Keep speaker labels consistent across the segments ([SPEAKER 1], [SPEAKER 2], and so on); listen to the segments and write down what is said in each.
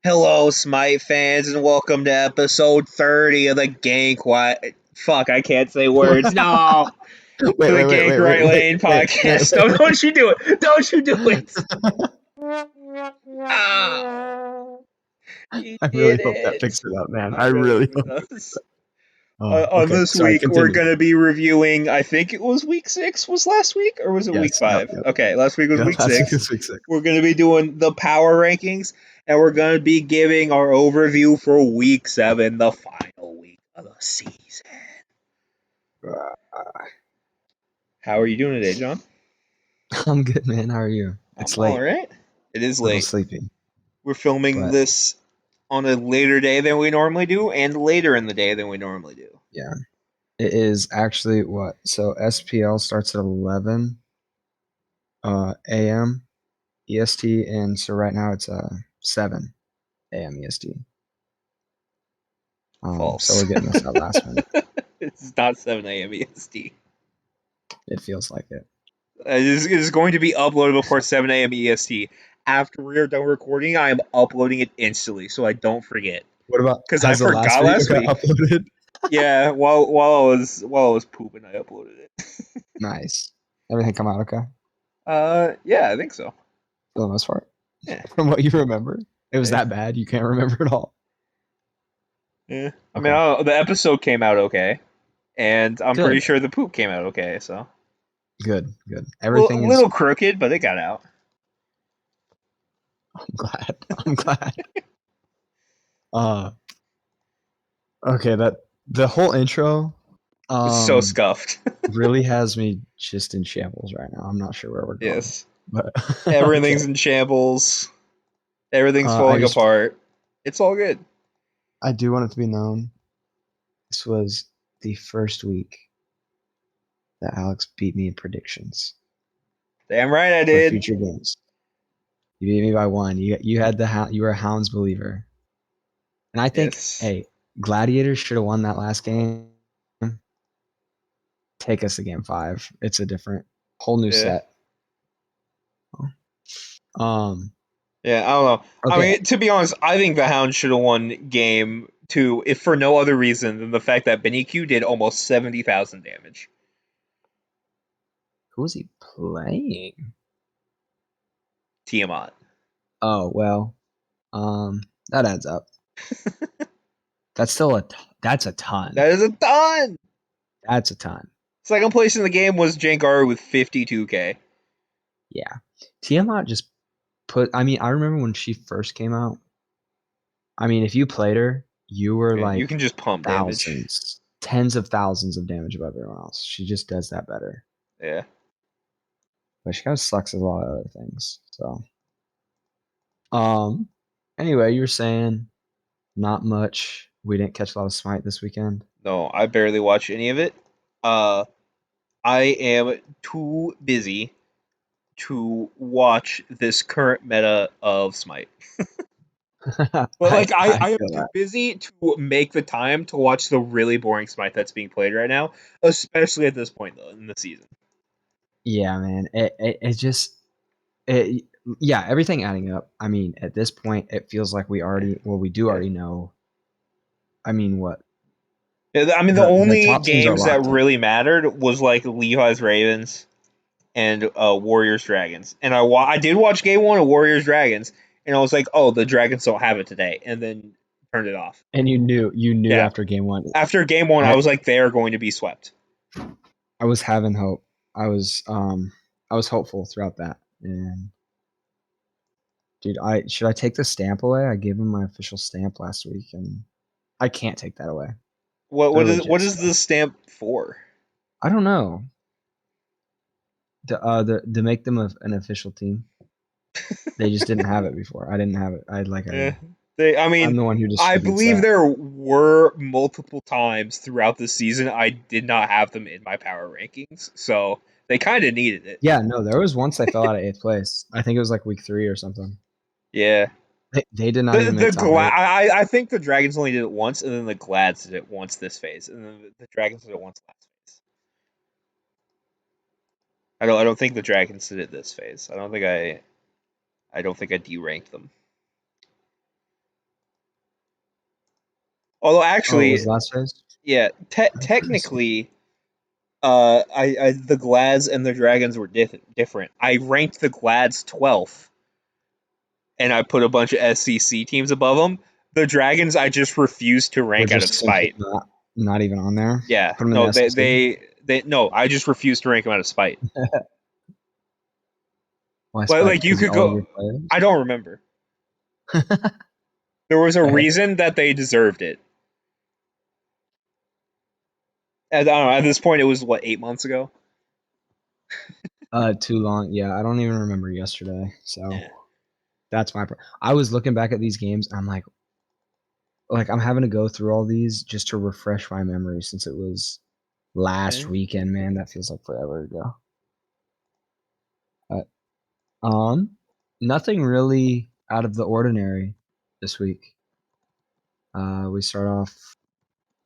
[SPEAKER 1] Hello, Smite fans, and welcome to episode 30 of the Gank. Fuck, I can't say words. No,
[SPEAKER 2] Wait,
[SPEAKER 1] to the
[SPEAKER 2] wait, wait,
[SPEAKER 1] Gank
[SPEAKER 2] wait, wait,
[SPEAKER 1] Right
[SPEAKER 2] wait,
[SPEAKER 1] Lane
[SPEAKER 2] wait, wait,
[SPEAKER 1] podcast.
[SPEAKER 2] wait,
[SPEAKER 1] No,
[SPEAKER 2] wait.
[SPEAKER 1] don't you do it! Don't you do it! Ah, you
[SPEAKER 2] I
[SPEAKER 1] did
[SPEAKER 2] really hope that
[SPEAKER 1] it.
[SPEAKER 2] picks it up, man.
[SPEAKER 1] I
[SPEAKER 2] I
[SPEAKER 1] really
[SPEAKER 2] really
[SPEAKER 1] hope it
[SPEAKER 2] hope.
[SPEAKER 1] does.
[SPEAKER 2] Oh,
[SPEAKER 1] On
[SPEAKER 2] okay.
[SPEAKER 1] this
[SPEAKER 2] Sorry.
[SPEAKER 1] week, we're
[SPEAKER 2] Continue.
[SPEAKER 1] gonna be reviewing. I think it was week 6. Was last week, or was it week
[SPEAKER 2] Yes. Yep.
[SPEAKER 1] 5?
[SPEAKER 2] Yep.
[SPEAKER 1] Okay, last week was
[SPEAKER 2] Yeah.
[SPEAKER 1] week
[SPEAKER 2] Last week
[SPEAKER 1] 6.
[SPEAKER 2] is week 6.
[SPEAKER 1] We're gonna be doing the power rankings, and we're gonna be giving our overview for week 7, the final week of the season. How are you doing today, John?
[SPEAKER 2] I'm good, man. How are you?
[SPEAKER 1] I'm
[SPEAKER 2] It's
[SPEAKER 1] all
[SPEAKER 2] late.
[SPEAKER 1] right. It is
[SPEAKER 2] A little
[SPEAKER 1] late.
[SPEAKER 2] sleepy,
[SPEAKER 1] We're filming
[SPEAKER 2] but
[SPEAKER 1] this on a later day than we normally do, and later in the day than we normally do.
[SPEAKER 2] yeah, it is actually what? So SPL starts at 11 a.m. EST, and so right now it's 7 a.m. EST. So
[SPEAKER 1] False.
[SPEAKER 2] we're getting this out last minute.
[SPEAKER 1] It's not 7 a.m. EST.
[SPEAKER 2] It feels like it.
[SPEAKER 1] It is going to be uploaded before 7 a.m. EST. After we are done recording, I am uploading it instantly so I don't forget.
[SPEAKER 2] What about
[SPEAKER 1] Because I
[SPEAKER 2] has the last
[SPEAKER 1] forgot
[SPEAKER 2] video
[SPEAKER 1] last
[SPEAKER 2] got
[SPEAKER 1] week.
[SPEAKER 2] uploaded?
[SPEAKER 1] Yeah, while I was pooping, I uploaded it.
[SPEAKER 2] Nice. Everything come out okay
[SPEAKER 1] Yeah, I think so.
[SPEAKER 2] for the most part.
[SPEAKER 1] Yeah,
[SPEAKER 2] From what you remember, it was
[SPEAKER 1] yeah,
[SPEAKER 2] that bad. You can't remember it all.
[SPEAKER 1] yeah. I mean,
[SPEAKER 2] Okay,
[SPEAKER 1] the episode came out okay, and I'm pretty
[SPEAKER 2] good,
[SPEAKER 1] sure the poop came out okay. So,
[SPEAKER 2] good, good.
[SPEAKER 1] well, a
[SPEAKER 2] Everything is.
[SPEAKER 1] little crooked, but it got out.
[SPEAKER 2] I'm glad. I'm glad. Uh, okay. That the whole intro,
[SPEAKER 1] It's so
[SPEAKER 2] um,
[SPEAKER 1] scuffed.
[SPEAKER 2] really has me just in shambles right now. I'm not sure where we're going,
[SPEAKER 1] Yes,
[SPEAKER 2] but
[SPEAKER 1] everything's
[SPEAKER 2] okay.
[SPEAKER 1] in shambles. Everything's
[SPEAKER 2] I
[SPEAKER 1] falling
[SPEAKER 2] just
[SPEAKER 1] apart. It's all good.
[SPEAKER 2] I do want it to be known. This was the first week that Alex beat me in predictions
[SPEAKER 1] Damn right I
[SPEAKER 2] for
[SPEAKER 1] did.
[SPEAKER 2] future games. You beat me by one. You had you were a Hounds believer, and I think
[SPEAKER 1] Yes.
[SPEAKER 2] hey, Gladiators should have won that last game. Take us to game 5. It's a different whole new
[SPEAKER 1] Yeah.
[SPEAKER 2] set. Um.
[SPEAKER 1] Yeah, I don't know. I
[SPEAKER 2] Okay.
[SPEAKER 1] mean, to be honest, I think the Hound should have won game 2, if for no other reason than the fact that Benny Q did almost 70,000 damage.
[SPEAKER 2] Who was he playing?
[SPEAKER 1] Tiamat.
[SPEAKER 2] Oh well. That adds up. That's still that's a ton.
[SPEAKER 1] That is a ton!
[SPEAKER 2] That's a ton.
[SPEAKER 1] Second place in the game was Jankaru with 52k.
[SPEAKER 2] Yeah. Tiamat just put. I mean, I remember when she first came out. I mean, if you played her, you were
[SPEAKER 1] Yeah, you
[SPEAKER 2] like
[SPEAKER 1] can just pump damage.
[SPEAKER 2] thousands, tens of thousands of damage above everyone else. She just does that better.
[SPEAKER 1] Yeah.
[SPEAKER 2] But she kind of sucks at a lot of other things. So, um, anyway, you were saying not much. We didn't catch a lot of Smite this weekend.
[SPEAKER 1] No, I barely watch any of it. Uh, I am too busy to watch this current meta of Smite. But like
[SPEAKER 2] I
[SPEAKER 1] I am
[SPEAKER 2] feel
[SPEAKER 1] too
[SPEAKER 2] that.
[SPEAKER 1] busy to make the time to watch the really boring Smite that's being played right now, especially at this point though in the season.
[SPEAKER 2] Yeah, man. It just it yeah, everything adding up. I mean, at this point, it feels like we do
[SPEAKER 1] Yeah.
[SPEAKER 2] already know. I mean, what
[SPEAKER 1] Yeah, I mean the
[SPEAKER 2] the
[SPEAKER 1] only
[SPEAKER 2] top teams are
[SPEAKER 1] games that
[SPEAKER 2] locked in.
[SPEAKER 1] really mattered was like Levi's Ravens and Warriors Dragons. And I did watch game 1 of Warriors Dragons and I was like, "Oh, the Dragons don't have it today." And then turned it off.
[SPEAKER 2] And you knew
[SPEAKER 1] Yeah.
[SPEAKER 2] after game 1.
[SPEAKER 1] After game 1, I
[SPEAKER 2] I
[SPEAKER 1] was like they are going to be swept.
[SPEAKER 2] I was having hope. I was hopeful throughout that. And dude, I should I take the stamp away? I gave him my official stamp last week, and I can't take that away. They're
[SPEAKER 1] What
[SPEAKER 2] legit
[SPEAKER 1] is
[SPEAKER 2] still.
[SPEAKER 1] the stamp for?
[SPEAKER 2] I don't know. To make them an official team. They just didn't have it before. I didn't have it.
[SPEAKER 1] Yeah, I
[SPEAKER 2] I'm
[SPEAKER 1] mean,
[SPEAKER 2] the one who
[SPEAKER 1] I
[SPEAKER 2] distributes
[SPEAKER 1] believe
[SPEAKER 2] that.
[SPEAKER 1] there were multiple times throughout the season I did not have them in my power rankings, so they kind of needed it.
[SPEAKER 2] Yeah, no, there was once I fell out of 8th place. I think it was like week 3 or something.
[SPEAKER 1] Yeah,
[SPEAKER 2] They did not even make top 8.
[SPEAKER 1] I think the Dragons only did it once, and then the Glads did it once this phase, and then the Dragons did it once last phase. I don't think the Dragons did it this phase. I don't think I deranked them. Although
[SPEAKER 2] Oh, it
[SPEAKER 1] actually,
[SPEAKER 2] was last phase?
[SPEAKER 1] yeah,
[SPEAKER 2] Interesting.
[SPEAKER 1] technically, I the Glads and the Dragons were different. I ranked the Glads 12th, and I put a bunch of SCC teams above them. The Dragons, I just refused to
[SPEAKER 2] We're
[SPEAKER 1] rank out of
[SPEAKER 2] just simply
[SPEAKER 1] spite.
[SPEAKER 2] not even on there.
[SPEAKER 1] Yeah,
[SPEAKER 2] Put them in the
[SPEAKER 1] no,
[SPEAKER 2] SEC.
[SPEAKER 1] no, I just refused to rank them out of spite.
[SPEAKER 2] Why spite?
[SPEAKER 1] Like you
[SPEAKER 2] Because
[SPEAKER 1] could
[SPEAKER 2] all of
[SPEAKER 1] go.
[SPEAKER 2] your players.
[SPEAKER 1] I don't remember. There was a
[SPEAKER 2] Fair.
[SPEAKER 1] reason that they deserved it. I don't know. At this point, it was what 8 months ago.
[SPEAKER 2] Too long. Yeah, I don't even remember yesterday. So
[SPEAKER 1] Yeah.
[SPEAKER 2] that's I was looking back at these games. And I'm like I'm having to go through all these just to refresh my memory since it was last
[SPEAKER 1] Okay.
[SPEAKER 2] weekend. Man, that feels like forever ago. But nothing really out of the ordinary this week. We start off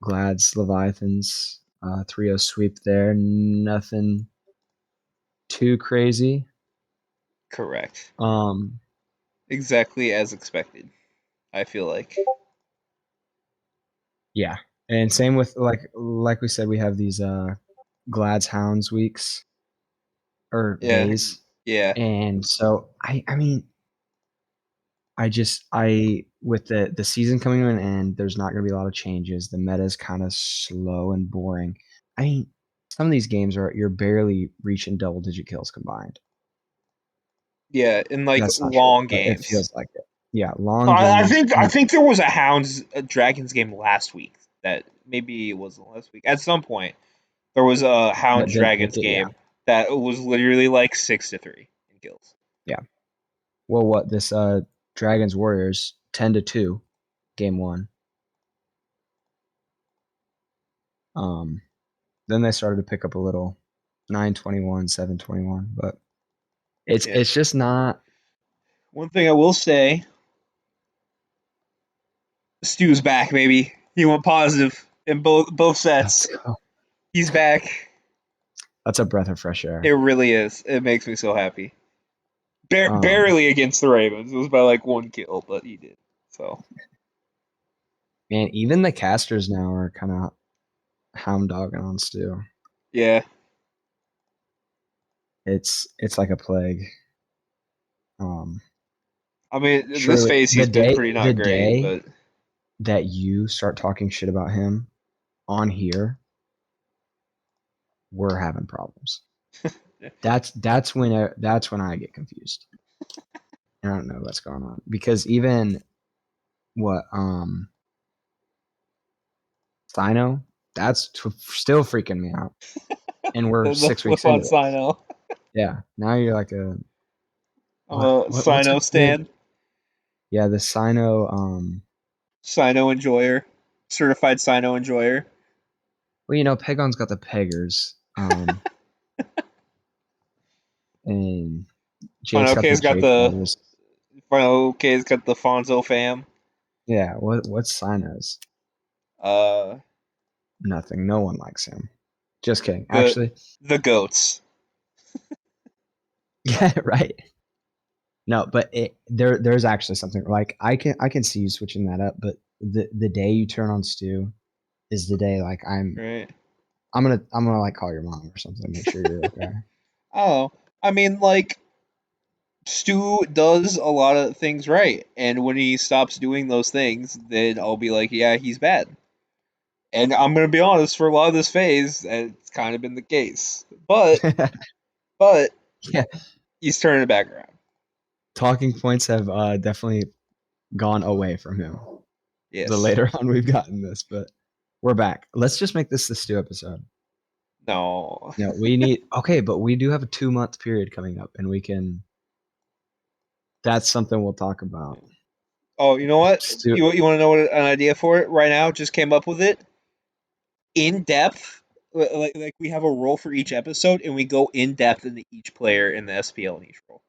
[SPEAKER 2] Glad's Leviathans 3-0 sweep there. Nothing too crazy.
[SPEAKER 1] Correct.
[SPEAKER 2] Um,
[SPEAKER 1] Exactly as expected. I feel like.
[SPEAKER 2] yeah, and same with like we said, we have these Glad's Hounds weeks or
[SPEAKER 1] Yeah.
[SPEAKER 2] days,
[SPEAKER 1] Yeah.
[SPEAKER 2] and so I mean I with the season coming to an end, there's not going to be a lot of changes. The meta is kind of slow and boring. I mean, some of these games are you're barely reaching double digit kills combined.
[SPEAKER 1] Yeah. In like
[SPEAKER 2] That's not true,
[SPEAKER 1] long
[SPEAKER 2] but it
[SPEAKER 1] games.
[SPEAKER 2] feels like it. Yeah, long games.
[SPEAKER 1] I think there was a Dragons game last week that maybe it wasn't last week. At some point, there was a
[SPEAKER 2] That
[SPEAKER 1] Hounds
[SPEAKER 2] didn't make
[SPEAKER 1] Dragons
[SPEAKER 2] it. Yeah,
[SPEAKER 1] game that was literally like 6-3 in kills.
[SPEAKER 2] yeah. Well, what this Dragons Warriors 10-2, game one. Um, then they started to pick up a little 9-21, 7-21, but
[SPEAKER 1] Yeah.
[SPEAKER 2] it's just not.
[SPEAKER 1] One thing I will say, Stu's back, baby. He went positive in both
[SPEAKER 2] Let's
[SPEAKER 1] sets.
[SPEAKER 2] go.
[SPEAKER 1] He's back.
[SPEAKER 2] That's a breath of fresh
[SPEAKER 1] It
[SPEAKER 2] air.
[SPEAKER 1] really is. It makes me so happy.
[SPEAKER 2] Um,
[SPEAKER 1] Barely against the Ravens. It was by like 1 kill, but he did. So
[SPEAKER 2] and even the casters now are kind of hound dogging on Stu.
[SPEAKER 1] yeah.
[SPEAKER 2] It's like a plague. Um,
[SPEAKER 1] I mean, this
[SPEAKER 2] surely
[SPEAKER 1] phase he's been pretty
[SPEAKER 2] the
[SPEAKER 1] not great,
[SPEAKER 2] day
[SPEAKER 1] but
[SPEAKER 2] that you start talking shit about him on here, we're having problems. That's when I get confused. I don't know what's going on because even what Sino, that's still freaking me out. And we're
[SPEAKER 1] the
[SPEAKER 2] 6 weeks
[SPEAKER 1] flip on
[SPEAKER 2] into this.
[SPEAKER 1] Sino.
[SPEAKER 2] Yeah, now you're like a
[SPEAKER 1] I'm a
[SPEAKER 2] what's a
[SPEAKER 1] Sino
[SPEAKER 2] good
[SPEAKER 1] stan.
[SPEAKER 2] yeah the Sino
[SPEAKER 1] Sino enjoyer. Certified Sino enjoyer.
[SPEAKER 2] well Pegon's got the peggers and Jake's
[SPEAKER 1] Final
[SPEAKER 2] got the
[SPEAKER 1] K's got
[SPEAKER 2] Jake
[SPEAKER 1] the
[SPEAKER 2] brothers.
[SPEAKER 1] Final K's got the Fonzo fam.
[SPEAKER 2] Yeah, what's Sino's?
[SPEAKER 1] Uh,
[SPEAKER 2] Nothing. No one likes him. Just kidding.
[SPEAKER 1] the
[SPEAKER 2] Actually,
[SPEAKER 1] the goats.
[SPEAKER 2] yeah, right. No, but there's actually something like I can see you switching that up, but the day you turn on Stu is the day like
[SPEAKER 1] Right.
[SPEAKER 2] I'm gonna like call your mom or something, make sure you're okay.
[SPEAKER 1] Oh, I mean, like Stu does a lot of things right, and when he stops doing those things, then I'll be like, yeah, he's bad. And I'm gonna be honest, for a lot of this phase, it's kind of been the case. But
[SPEAKER 2] Yeah,
[SPEAKER 1] he's turning it back around.
[SPEAKER 2] talking points have definitely gone away from him the
[SPEAKER 1] Yes.
[SPEAKER 2] later on we've gotten this, but we're back. Let's just make this the Stu episode.
[SPEAKER 1] No.
[SPEAKER 2] No, we need okay, but we do have a 2 month period coming up, and we can. That's something we'll talk about.
[SPEAKER 1] Oh, you know what?
[SPEAKER 2] Stu,
[SPEAKER 1] You want to know what an idea for it right now? Just came up with it. In depth, like we have a role for each episode, and we go in depth into each player in the SPL in each role.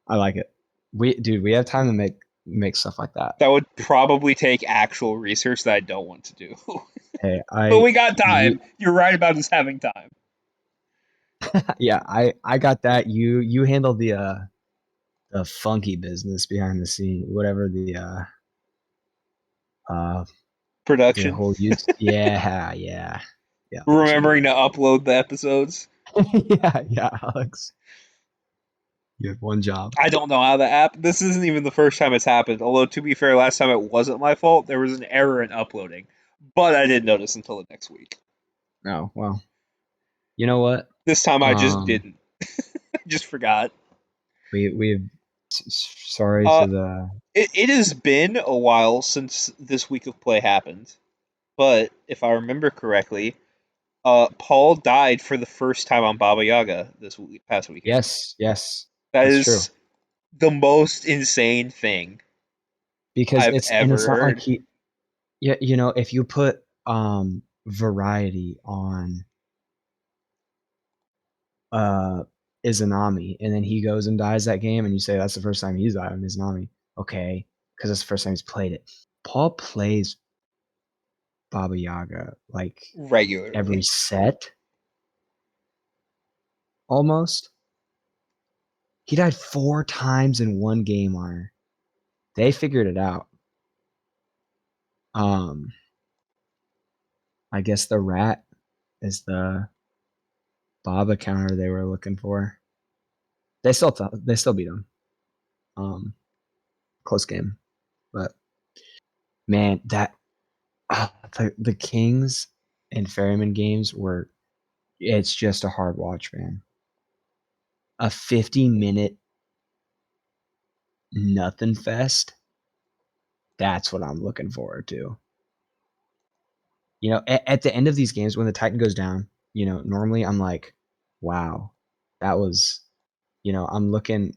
[SPEAKER 2] I like it. We have time to make stuff like that.
[SPEAKER 1] That would probably take actual research that I don't want to do.
[SPEAKER 2] Hey,
[SPEAKER 1] But we got
[SPEAKER 2] you
[SPEAKER 1] time. You're right about us having time.
[SPEAKER 2] yeah, I got that. You handle the funky business behind the scene, whatever the The
[SPEAKER 1] production.
[SPEAKER 2] whole youth. Yeah, yeah, yeah. I'll let you do
[SPEAKER 1] Remembering to upload the episodes.
[SPEAKER 2] that. Yeah, yeah, Alex. You have one job.
[SPEAKER 1] I don't know how the app. This isn't even the first time it's happened. Although to be fair, last time it wasn't my fault. There was an error in uploading, but I didn't notice until the next week.
[SPEAKER 2] Oh well. You know what?
[SPEAKER 1] This time I just
[SPEAKER 2] Um,
[SPEAKER 1] didn't. I just forgot.
[SPEAKER 2] we've sorry
[SPEAKER 1] Uh,
[SPEAKER 2] to the
[SPEAKER 1] it has been a while since this week of play happened, but if I remember correctly, Paul died for the first time on Baba Yaga past weekend.
[SPEAKER 2] yes, yes,
[SPEAKER 1] That
[SPEAKER 2] that's true.
[SPEAKER 1] is the most insane thing
[SPEAKER 2] Because
[SPEAKER 1] I've
[SPEAKER 2] it's
[SPEAKER 1] ever
[SPEAKER 2] not like
[SPEAKER 1] heard.
[SPEAKER 2] he yeah, if you put variety on uh Izanami and then he goes and dies that game and you say that's the first time he's died on Izanami. Okay, because that's the first time he's played it. Paul plays Baba Yaga like every
[SPEAKER 1] Regularly.
[SPEAKER 2] set almost. He died 4 times in one game on her. They figured it out. Um, I guess the rat is the Baba counter they were looking for. They still beat him. Um, close game, but man, that the Kings and Ferryman games were. It's just a hard watch, man. A 50-minute nothing fest. That's what I'm looking forward to. At the end of these games, when the Titan goes down, normally I'm like, wow, that was, I'm looking,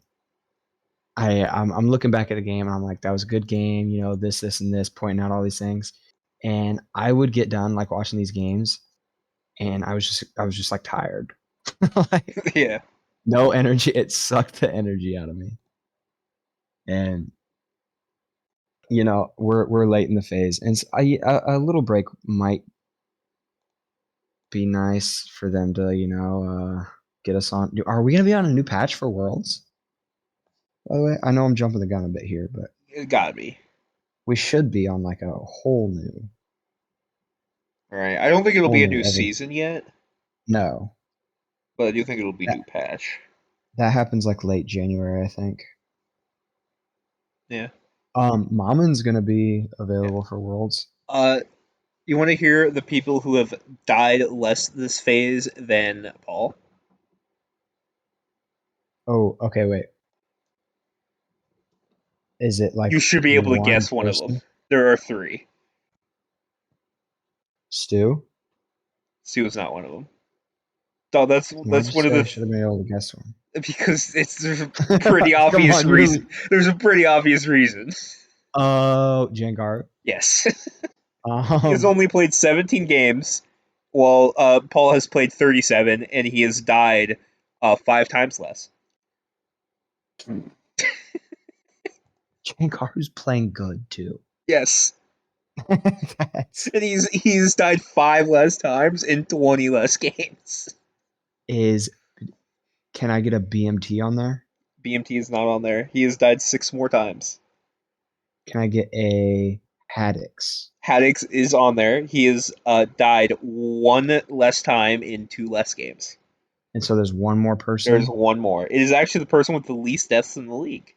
[SPEAKER 2] I'm looking back at the game and I'm like, that was a good game, this, and this, pointing out all these things. And I would get done like watching these games and I was just like tired. Like,
[SPEAKER 1] Yeah.
[SPEAKER 2] no energy. It sucked the energy out of me. And, we're late in the phase. And a little break might be nice for them to, get us on. Are we going to be on a new patch for Worlds? By the way, I know I'm jumping the gun a bit here, but
[SPEAKER 1] It gotta be.
[SPEAKER 2] we should be on like a
[SPEAKER 1] All right. I don't think it'll
[SPEAKER 2] whole
[SPEAKER 1] be a
[SPEAKER 2] new
[SPEAKER 1] new
[SPEAKER 2] everything.
[SPEAKER 1] season yet,
[SPEAKER 2] No,
[SPEAKER 1] but I do think it'll be
[SPEAKER 2] that
[SPEAKER 1] new patch.
[SPEAKER 2] that happens like late January, I think.
[SPEAKER 1] Yeah.
[SPEAKER 2] Mamon's going to be
[SPEAKER 1] Yeah.
[SPEAKER 2] available for Worlds.
[SPEAKER 1] Uh, you want to hear the people who have died less this phase than Paul?
[SPEAKER 2] Oh, okay, wait. Is it like
[SPEAKER 1] You should be able to
[SPEAKER 2] one
[SPEAKER 1] guess one of them.
[SPEAKER 2] person?
[SPEAKER 1] There are three.
[SPEAKER 2] Stu?
[SPEAKER 1] Sue was not one of them. So that's
[SPEAKER 2] Why'd
[SPEAKER 1] that's
[SPEAKER 2] you
[SPEAKER 1] one of
[SPEAKER 2] say I
[SPEAKER 1] the
[SPEAKER 2] should have been able to guess one?
[SPEAKER 1] because there's a pretty
[SPEAKER 2] Come
[SPEAKER 1] obvious
[SPEAKER 2] on, you
[SPEAKER 1] reason.
[SPEAKER 2] really.
[SPEAKER 1] There's a pretty obvious reason.
[SPEAKER 2] Oh, Jengar.
[SPEAKER 1] Yes. He has
[SPEAKER 2] Um,
[SPEAKER 1] only played 17 games, while Paul has played 37, and he has died 5 times less.
[SPEAKER 2] Jengar's playing good too.
[SPEAKER 1] Yes,
[SPEAKER 2] That
[SPEAKER 1] and he's died 5 less times in 20 less games.
[SPEAKER 2] is. Can I get a BMT on there?
[SPEAKER 1] BMT is not on there. He has died 6 more times.
[SPEAKER 2] Can I get a Haddix?
[SPEAKER 1] Haddix is on there. He has died 1 less time in 2 less games.
[SPEAKER 2] And so there's one more
[SPEAKER 1] There's
[SPEAKER 2] person.
[SPEAKER 1] one more. It is actually the person with the least deaths in the league.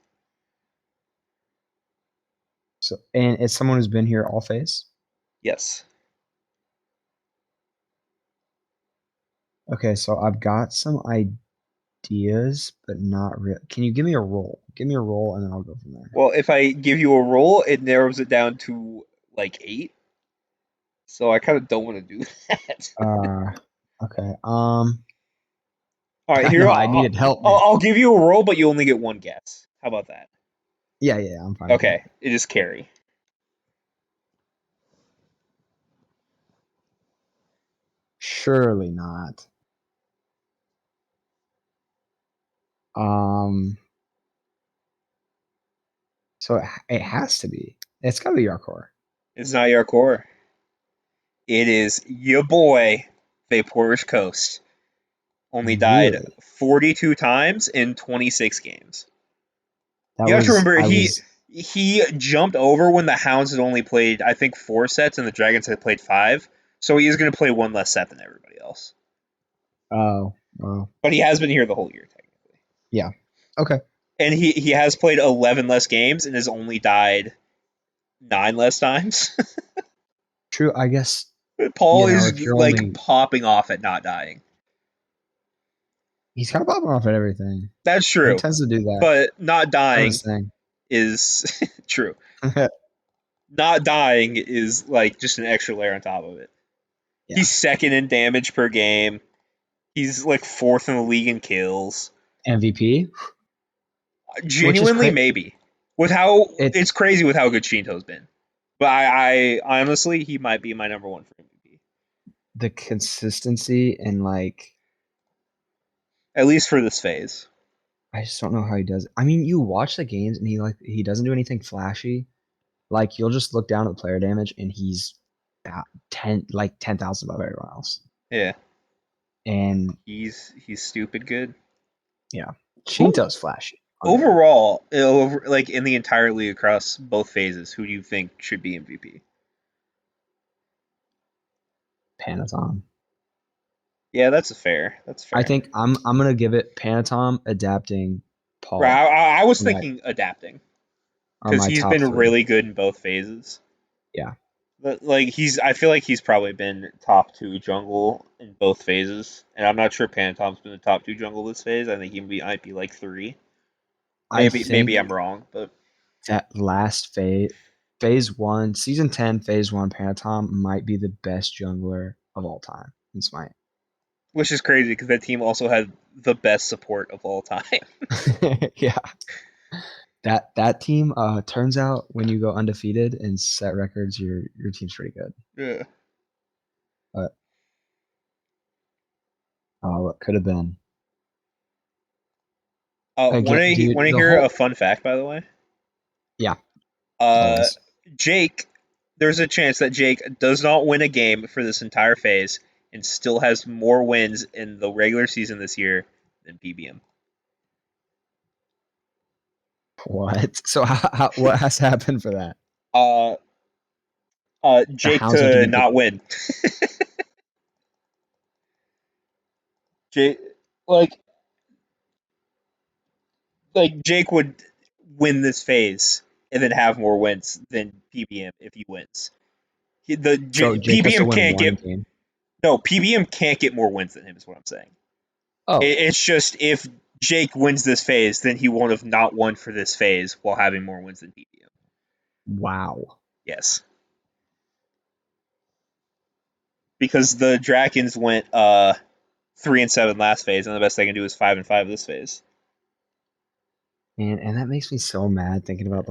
[SPEAKER 2] And it's someone who's been here all phase.
[SPEAKER 1] Yes.
[SPEAKER 2] Okay, so I've got some ideas, but not real. Can you give me a roll? Give me a roll, and then I'll go from there.
[SPEAKER 1] Well, if I give you a roll, it narrows it down to like 8. So I kind of don't want to do that.
[SPEAKER 2] Uh, okay.
[SPEAKER 1] All right,
[SPEAKER 2] I
[SPEAKER 1] here
[SPEAKER 2] know I needed help, man.
[SPEAKER 1] I'll give you a roll, but you only get one guess. How about that?
[SPEAKER 2] Yeah, yeah, I'm fine with that.
[SPEAKER 1] Okay, it is Carrie.
[SPEAKER 2] Surely not. Um, so it has to be. It's got to be Yarkor.
[SPEAKER 1] It's not your core. It is your boy, Vaporish Coast. Only died
[SPEAKER 2] Really?
[SPEAKER 1] 42 times in 26 games.
[SPEAKER 2] That
[SPEAKER 1] You have to
[SPEAKER 2] was
[SPEAKER 1] remember
[SPEAKER 2] I was
[SPEAKER 1] he jumped over when the Hounds had only played, I think, 4 sets and the Dragons had played 5. So he is going to play one less set than everybody else.
[SPEAKER 2] Oh, well,
[SPEAKER 1] But he has been here the whole year, technically.
[SPEAKER 2] yeah. Okay.
[SPEAKER 1] And he has played 11 less games and has only died 9 less times.
[SPEAKER 2] True. I guess,
[SPEAKER 1] Paul is
[SPEAKER 2] if you're
[SPEAKER 1] like
[SPEAKER 2] only,
[SPEAKER 1] popping off at not dying.
[SPEAKER 2] he's kind of popping off at everything.
[SPEAKER 1] That's
[SPEAKER 2] He
[SPEAKER 1] true.
[SPEAKER 2] tends to do that.
[SPEAKER 1] But not
[SPEAKER 2] Kind of
[SPEAKER 1] dying
[SPEAKER 2] his thing.
[SPEAKER 1] is true. Not dying is like just an extra layer on top of it.
[SPEAKER 2] Yeah.
[SPEAKER 1] He's second in damage per game. He's like fourth in the league in kills.
[SPEAKER 2] MVP, which is
[SPEAKER 1] Genuinely,
[SPEAKER 2] crazy.
[SPEAKER 1] maybe. With how
[SPEAKER 2] It's
[SPEAKER 1] it's crazy with how good Shinto's been. But I honestly, he might be my number one for MVP.
[SPEAKER 2] the consistency and like,
[SPEAKER 1] At least for this phase.
[SPEAKER 2] I just don't know how he does it. I mean, you watch the games and he doesn't do anything flashy. Like you'll just look down at the player damage and he's about 10,000 above everyone else.
[SPEAKER 1] Yeah.
[SPEAKER 2] And
[SPEAKER 1] He's stupid good.
[SPEAKER 2] yeah,
[SPEAKER 1] Who
[SPEAKER 2] Shinto's flashy on the air.
[SPEAKER 1] overall, like in the entire league across both phases, who do you think should be MVP?
[SPEAKER 2] Panathon.
[SPEAKER 1] Yeah, that's fair. That's
[SPEAKER 2] I
[SPEAKER 1] fair.
[SPEAKER 2] think I'm gonna give it Panatom, Adapting,
[SPEAKER 1] Right,
[SPEAKER 2] Paul
[SPEAKER 1] I was
[SPEAKER 2] are my
[SPEAKER 1] thinking adapting
[SPEAKER 2] are
[SPEAKER 1] because
[SPEAKER 2] my
[SPEAKER 1] he's
[SPEAKER 2] top
[SPEAKER 1] been
[SPEAKER 2] three.
[SPEAKER 1] really good in both phases.
[SPEAKER 2] Yeah,
[SPEAKER 1] But like I feel like he's probably been top 2 jungle in both phases, and I'm not sure Panatom's been the top 2 jungle this phase. I think might be like 3.
[SPEAKER 2] I
[SPEAKER 1] Maybe
[SPEAKER 2] think
[SPEAKER 1] I'm wrong, but
[SPEAKER 2] that last phase one, season 10, phase one, Panatom might be the best jungler of all time in Smite.
[SPEAKER 1] which is crazy because that team also had the best support of all time.
[SPEAKER 2] Yeah, that team. Turns out when you go undefeated and set records, your team's pretty good.
[SPEAKER 1] Yeah.
[SPEAKER 2] But what could have been again, dude.
[SPEAKER 1] Want to
[SPEAKER 2] The
[SPEAKER 1] hear a
[SPEAKER 2] whole
[SPEAKER 1] fun fact, by the way?
[SPEAKER 2] yeah,
[SPEAKER 1] Uh,
[SPEAKER 2] always.
[SPEAKER 1] Jake, there's a chance that Jake does not win a game for this entire phase and still has more wins in the regular season this year than PBM.
[SPEAKER 2] What? So what has to happen for that?
[SPEAKER 1] Uh,
[SPEAKER 2] The
[SPEAKER 1] Jake
[SPEAKER 2] hounds have to
[SPEAKER 1] to
[SPEAKER 2] be
[SPEAKER 1] not win. Jake, like, Jake would win this phase and then have more wins than PBM if he wins.
[SPEAKER 2] so Jake has to
[SPEAKER 1] PBM
[SPEAKER 2] win
[SPEAKER 1] can't
[SPEAKER 2] one
[SPEAKER 1] get
[SPEAKER 2] game.
[SPEAKER 1] no PBM can't get more wins than him. Is what I'm saying.
[SPEAKER 2] Oh,
[SPEAKER 1] It's just if Jake wins this phase, then he won't have not won for this phase while having more wins than PBM.
[SPEAKER 2] wow.
[SPEAKER 1] Yes, because the Drakens went 3-7 last phase, and the best they can do is 5-5 this phase.
[SPEAKER 2] And that makes me so mad thinking about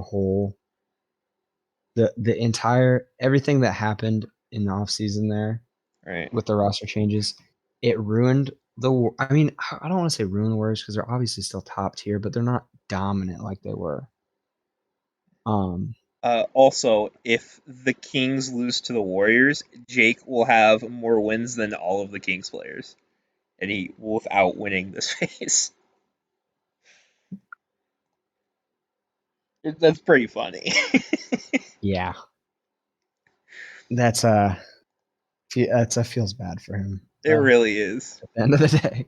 [SPEAKER 2] the entire everything that happened in the off season there
[SPEAKER 1] Right.
[SPEAKER 2] with the roster changes. It ruined I mean, I don't want to say ruin the Warriors because they're obviously still top tier, but they're not dominant like they were. Um,
[SPEAKER 1] Also, if the Kings lose to the Warriors, Jake will have more wins than all of the Kings players, and he without winning this phase. That's pretty funny.
[SPEAKER 2] yeah, that's feels bad for him
[SPEAKER 1] It
[SPEAKER 2] though.
[SPEAKER 1] really is.
[SPEAKER 2] At the end of the day,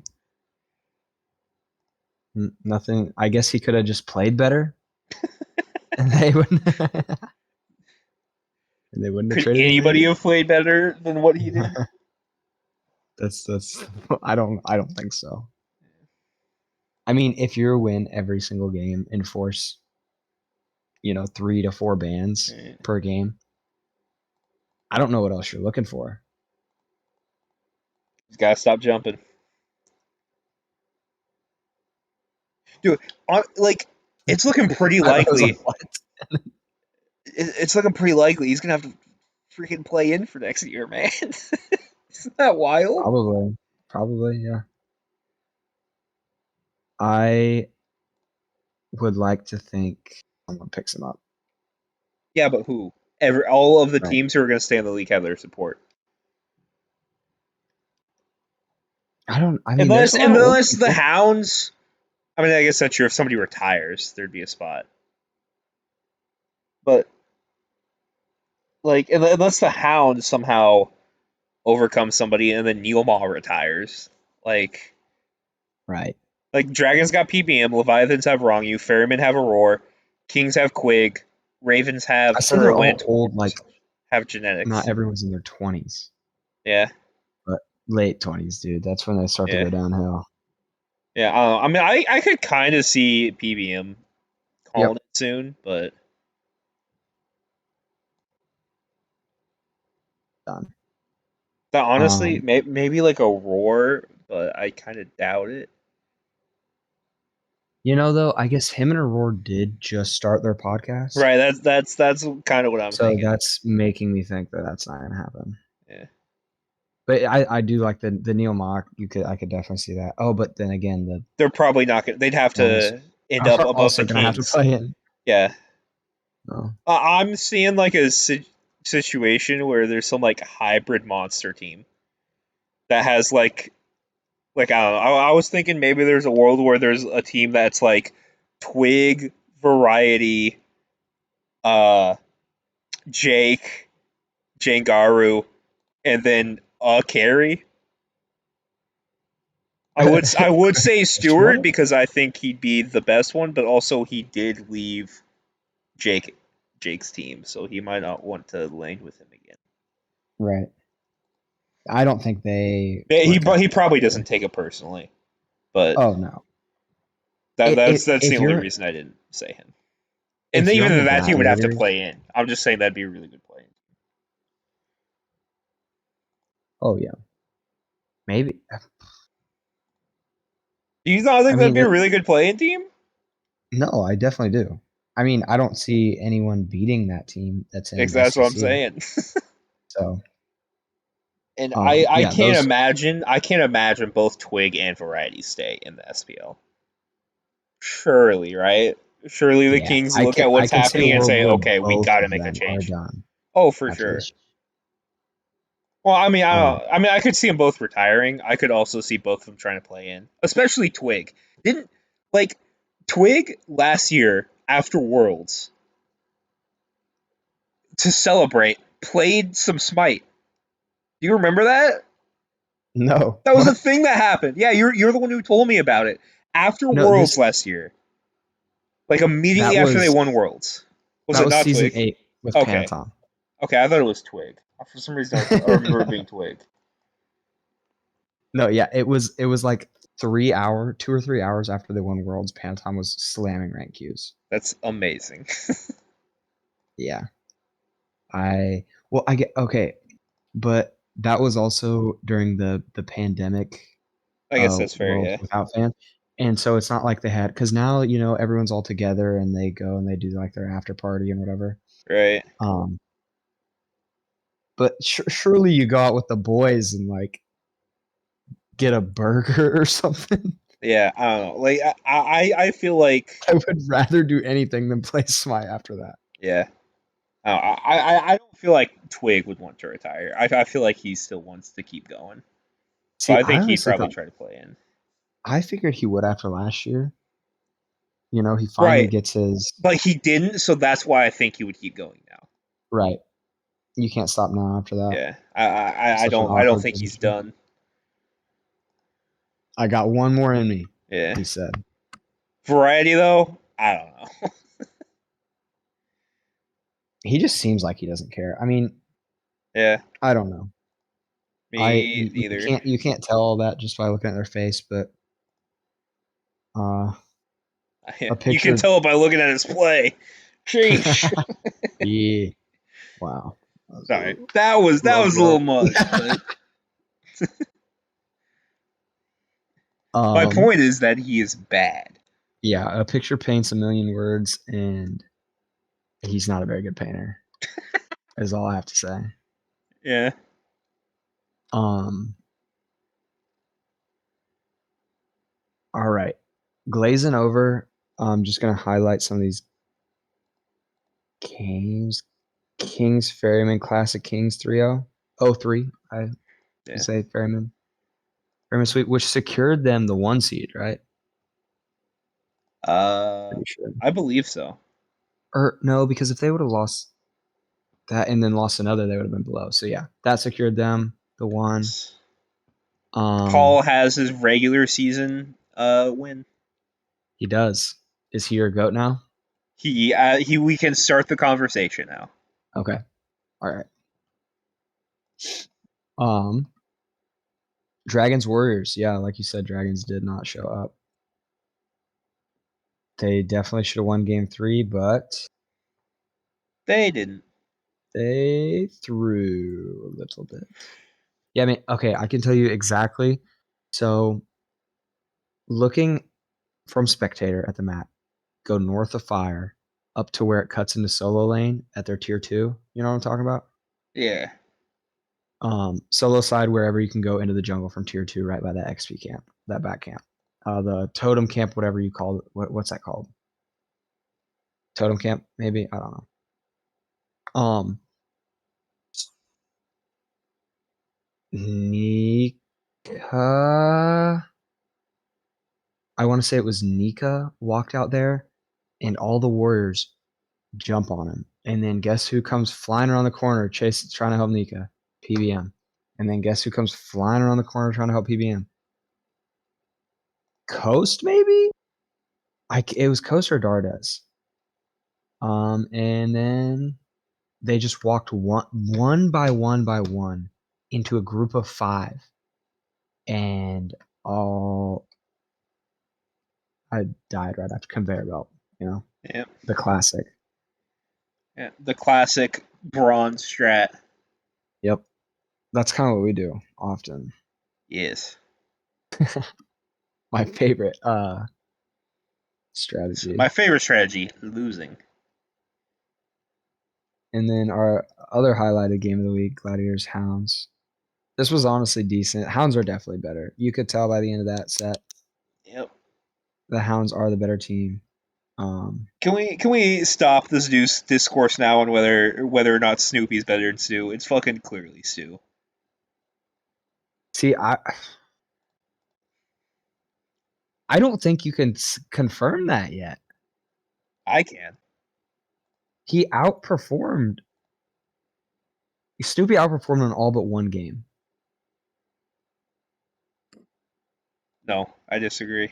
[SPEAKER 2] nothing. I guess he could have just played better, and they wouldn't. And they wouldn't have
[SPEAKER 1] Could
[SPEAKER 2] traded him.
[SPEAKER 1] anybody
[SPEAKER 2] Maybe
[SPEAKER 1] have played better than what he did?
[SPEAKER 2] that's. I don't think so. I mean, if you win every single game and force 3 to 4 bans
[SPEAKER 1] Right.
[SPEAKER 2] per game, I don't know what else you're looking for.
[SPEAKER 1] He's got to stop jumping, dude. Like, it's looking pretty
[SPEAKER 2] I was like,
[SPEAKER 1] likely.
[SPEAKER 2] what?
[SPEAKER 1] It's looking pretty likely he's gonna have to freaking play in for next year, man. Isn't that wild?
[SPEAKER 2] Probably, yeah. I would like to think someone picks him up.
[SPEAKER 1] Yeah, but who? All of the
[SPEAKER 2] Right.
[SPEAKER 1] teams who are going to stay in the league have their support.
[SPEAKER 2] I mean, there's a lot of old
[SPEAKER 1] Unless the
[SPEAKER 2] people.
[SPEAKER 1] Hounds. I mean, I guess that's true. If somebody retires, there'd be a spot. But like, unless the Hound somehow overcomes somebody and then Neomall retires, like
[SPEAKER 2] Right.
[SPEAKER 1] Dragons got PBM, Leviathans have Wrong You, Ferrymen have Aurora, Kings have Quig, Ravens have
[SPEAKER 2] I say they're all old,
[SPEAKER 1] Dwarves
[SPEAKER 2] like
[SPEAKER 1] have
[SPEAKER 2] not
[SPEAKER 1] Genetics.
[SPEAKER 2] everyone's in their 20s,
[SPEAKER 1] Yeah,
[SPEAKER 2] but late 20s, dude. That's when they start to
[SPEAKER 1] yeah,
[SPEAKER 2] go downhill.
[SPEAKER 1] yeah. I mean, I could kind of see PBM calling
[SPEAKER 2] Yep.
[SPEAKER 1] it soon, but
[SPEAKER 2] Done.
[SPEAKER 1] that honestly,
[SPEAKER 2] Um,
[SPEAKER 1] maybe like a Roar, but I kind of doubt it.
[SPEAKER 2] though, I guess him and Aurora did just start their podcast.
[SPEAKER 1] Right. That's kind of what I'm
[SPEAKER 2] So
[SPEAKER 1] thinking.
[SPEAKER 2] that's making me think that that's not gonna happen.
[SPEAKER 1] Yeah.
[SPEAKER 2] But I do like the Neil Mock. I could definitely see that. Oh, but then again, the
[SPEAKER 1] They're probably not gonna. They'd have
[SPEAKER 2] Wolves
[SPEAKER 1] to end up
[SPEAKER 2] are
[SPEAKER 1] above the
[SPEAKER 2] also gonna have to
[SPEAKER 1] Kings.
[SPEAKER 2] play in.
[SPEAKER 1] Yeah.
[SPEAKER 2] Oh,
[SPEAKER 1] I'm seeing like a situation where there's some like hybrid monster team that has like I don't know. I was thinking maybe there's a world where there's a team that's like Twig, Variety, uh, Jake, Jangaru, and then carry. I would say Stewart
[SPEAKER 2] sure.
[SPEAKER 1] because I think he'd be the best one, but also he did leave Jake Jake's team, so he might not want to lane with him again.
[SPEAKER 2] Right. I don't think they
[SPEAKER 1] Yeah,
[SPEAKER 2] work
[SPEAKER 1] but
[SPEAKER 2] out
[SPEAKER 1] he probably
[SPEAKER 2] together.
[SPEAKER 1] doesn't take it personally. But
[SPEAKER 2] Oh no.
[SPEAKER 1] that's the
[SPEAKER 2] If
[SPEAKER 1] only
[SPEAKER 2] you're
[SPEAKER 1] reason I didn't say him. And
[SPEAKER 2] if you're on the
[SPEAKER 1] even that team would have to
[SPEAKER 2] Gladiators,
[SPEAKER 1] play in. I'm just saying that'd be a really good play.
[SPEAKER 2] oh yeah, maybe.
[SPEAKER 1] Do you not
[SPEAKER 2] I
[SPEAKER 1] think that'd
[SPEAKER 2] mean,
[SPEAKER 1] be a really good play in team?
[SPEAKER 2] no, I definitely do. I mean, I don't see anyone beating that team that's in
[SPEAKER 1] That's what I'm
[SPEAKER 2] SGC.
[SPEAKER 1] saying.
[SPEAKER 2] So,
[SPEAKER 1] And I
[SPEAKER 2] yeah,
[SPEAKER 1] can't
[SPEAKER 2] those.
[SPEAKER 1] imagine both Twig and Variety stay in the SPL. Surely, right? Surely the
[SPEAKER 2] Yeah,
[SPEAKER 1] Kings look at
[SPEAKER 2] I
[SPEAKER 1] what's
[SPEAKER 2] can see a
[SPEAKER 1] happening and
[SPEAKER 2] world
[SPEAKER 1] say,
[SPEAKER 2] where
[SPEAKER 1] okay, we
[SPEAKER 2] both
[SPEAKER 1] got to
[SPEAKER 2] of
[SPEAKER 1] make a
[SPEAKER 2] them are
[SPEAKER 1] change.
[SPEAKER 2] done
[SPEAKER 1] Oh, for
[SPEAKER 2] after
[SPEAKER 1] sure.
[SPEAKER 2] this.
[SPEAKER 1] Well, I mean,
[SPEAKER 2] Um,
[SPEAKER 1] I mean, I could see them both retiring. I could also see both of them trying to play in, especially Twig. Didn't like Twig last year after Worlds to celebrate played some Smite. Do you remember that?
[SPEAKER 2] no,
[SPEAKER 1] That was a
[SPEAKER 2] what?
[SPEAKER 1] thing that happened. Yeah, you're the one who told me about it after
[SPEAKER 2] No,
[SPEAKER 1] Worlds last year. Like
[SPEAKER 2] that
[SPEAKER 1] immediately after they
[SPEAKER 2] was
[SPEAKER 1] won Worlds. Was it not
[SPEAKER 2] season
[SPEAKER 1] Twig?
[SPEAKER 2] 8 with
[SPEAKER 1] Okay,
[SPEAKER 2] Panathon.
[SPEAKER 1] okay, I thought it was Twig. For some reason, I remember it being Twig.
[SPEAKER 2] No, yeah, it was like 2 or 3 hours after they won Worlds. Panathon was slamming rank queues.
[SPEAKER 1] That's amazing.
[SPEAKER 2] Yeah, I get okay, but that was also during the pandemic,
[SPEAKER 1] I guess that's fair.
[SPEAKER 2] world
[SPEAKER 1] Yeah.
[SPEAKER 2] without fans, and so it's not like they had because now everyone's all together and they go and they do like their after party and whatever.
[SPEAKER 1] Right.
[SPEAKER 2] Um, but surely you go out with the boys and like get a burger or something.
[SPEAKER 1] Yeah. I don't know. Like I feel like
[SPEAKER 2] I would rather do anything than play Smite after that.
[SPEAKER 1] yeah. I don't feel like Twig would want to retire. I feel like he still wants to keep going. So
[SPEAKER 2] See,
[SPEAKER 1] I
[SPEAKER 2] I
[SPEAKER 1] think he'd
[SPEAKER 2] honestly
[SPEAKER 1] probably
[SPEAKER 2] thought
[SPEAKER 1] try to play in.
[SPEAKER 2] I figured he would after last year. He finally
[SPEAKER 1] Right.
[SPEAKER 2] gets his
[SPEAKER 1] But he didn't, so that's why I think he would keep going now.
[SPEAKER 2] right. You can't stop now after that.
[SPEAKER 1] Yeah.
[SPEAKER 2] It's such an
[SPEAKER 1] I don't
[SPEAKER 2] awkward
[SPEAKER 1] think he's
[SPEAKER 2] position.
[SPEAKER 1] done.
[SPEAKER 2] I got one more in me,
[SPEAKER 1] Yeah.
[SPEAKER 2] he said.
[SPEAKER 1] Variety though, I don't know.
[SPEAKER 2] He just seems like he doesn't care. I mean,
[SPEAKER 1] Yeah.
[SPEAKER 2] I don't know.
[SPEAKER 1] Me neither.
[SPEAKER 2] You can't tell all that just by looking at their face, but uh a
[SPEAKER 1] You can
[SPEAKER 2] picture.
[SPEAKER 1] tell by looking at his play. Sheesh.
[SPEAKER 2] Yeah. Wow.
[SPEAKER 1] Sorry.
[SPEAKER 2] Low
[SPEAKER 1] That was a little
[SPEAKER 2] blow.
[SPEAKER 1] much, but my
[SPEAKER 2] um
[SPEAKER 1] point is that he is bad.
[SPEAKER 2] yeah, a picture paints a million words and he's not a very good painter. Is all I have to say.
[SPEAKER 1] Yeah.
[SPEAKER 2] Um all right. Glazing over, I'm just gonna highlight some of these games. Kings Ferryman Classic Kings 3-0. 03, I should
[SPEAKER 1] Yeah.
[SPEAKER 2] say Ferryman. Ferryman Sweep, which secured them the 1 seed, right?
[SPEAKER 1] Uh
[SPEAKER 2] Pretty sure.
[SPEAKER 1] I believe so.
[SPEAKER 2] Or no, because if they would have lost that and then lost another, they would have been below. So yeah, that secured them the one.
[SPEAKER 1] Yes.
[SPEAKER 2] Um,
[SPEAKER 1] Paul has his regular season win.
[SPEAKER 2] he does. Is he your goat now?
[SPEAKER 1] He we can start the conversation now.
[SPEAKER 2] Okay. All right. Um, Dragons Warriors. Yeah, like you said, Dragons did not show up. They definitely should have won game 3, but
[SPEAKER 1] They didn't.
[SPEAKER 2] they threw a little bit. Yeah, I mean, okay, I can tell you exactly. So, looking from spectator at the map, go north of fire up to where it cuts into solo lane at their tier 2. You know what I'm talking about?
[SPEAKER 1] Yeah.
[SPEAKER 2] Solo side wherever you can go into the jungle from tier 2 right by that XP camp, that back camp. The totem camp, whatever you call it. What's that called? Totem camp, maybe? I don't know. Nika, I want to say it was Nika walked out there, and all the warriors jump on him. And then guess who comes flying around the corner, trying to help Nika? PBM. And then guess who comes flying around the corner trying to help PBM? Coast, maybe? It was Coast or Dardes. And then they just walked one by one into a group of 5, and all I died right after conveyor belt. You know,
[SPEAKER 1] Yeah.
[SPEAKER 2] the classic.
[SPEAKER 1] Yeah. The classic bronze strat.
[SPEAKER 2] Yep, that's kind of what we do often.
[SPEAKER 1] Yes.
[SPEAKER 2] My favorite
[SPEAKER 1] So
[SPEAKER 2] strategy.
[SPEAKER 1] my favorite strategy, losing.
[SPEAKER 2] And then our other highlighted game of the week, Gladiators Hounds. This was honestly decent. Hounds are definitely better. You could tell by the end of that set,
[SPEAKER 1] Yep.
[SPEAKER 2] the Hounds are the better team.
[SPEAKER 1] Can we stop this discourse now on whether or not Snoopy's better than Stu? It's fucking clearly Stu.
[SPEAKER 2] See, I don't think you can confirm that yet.
[SPEAKER 1] I can.
[SPEAKER 2] He outperformed. Snoopy outperformed in all but one game.
[SPEAKER 1] No, I disagree.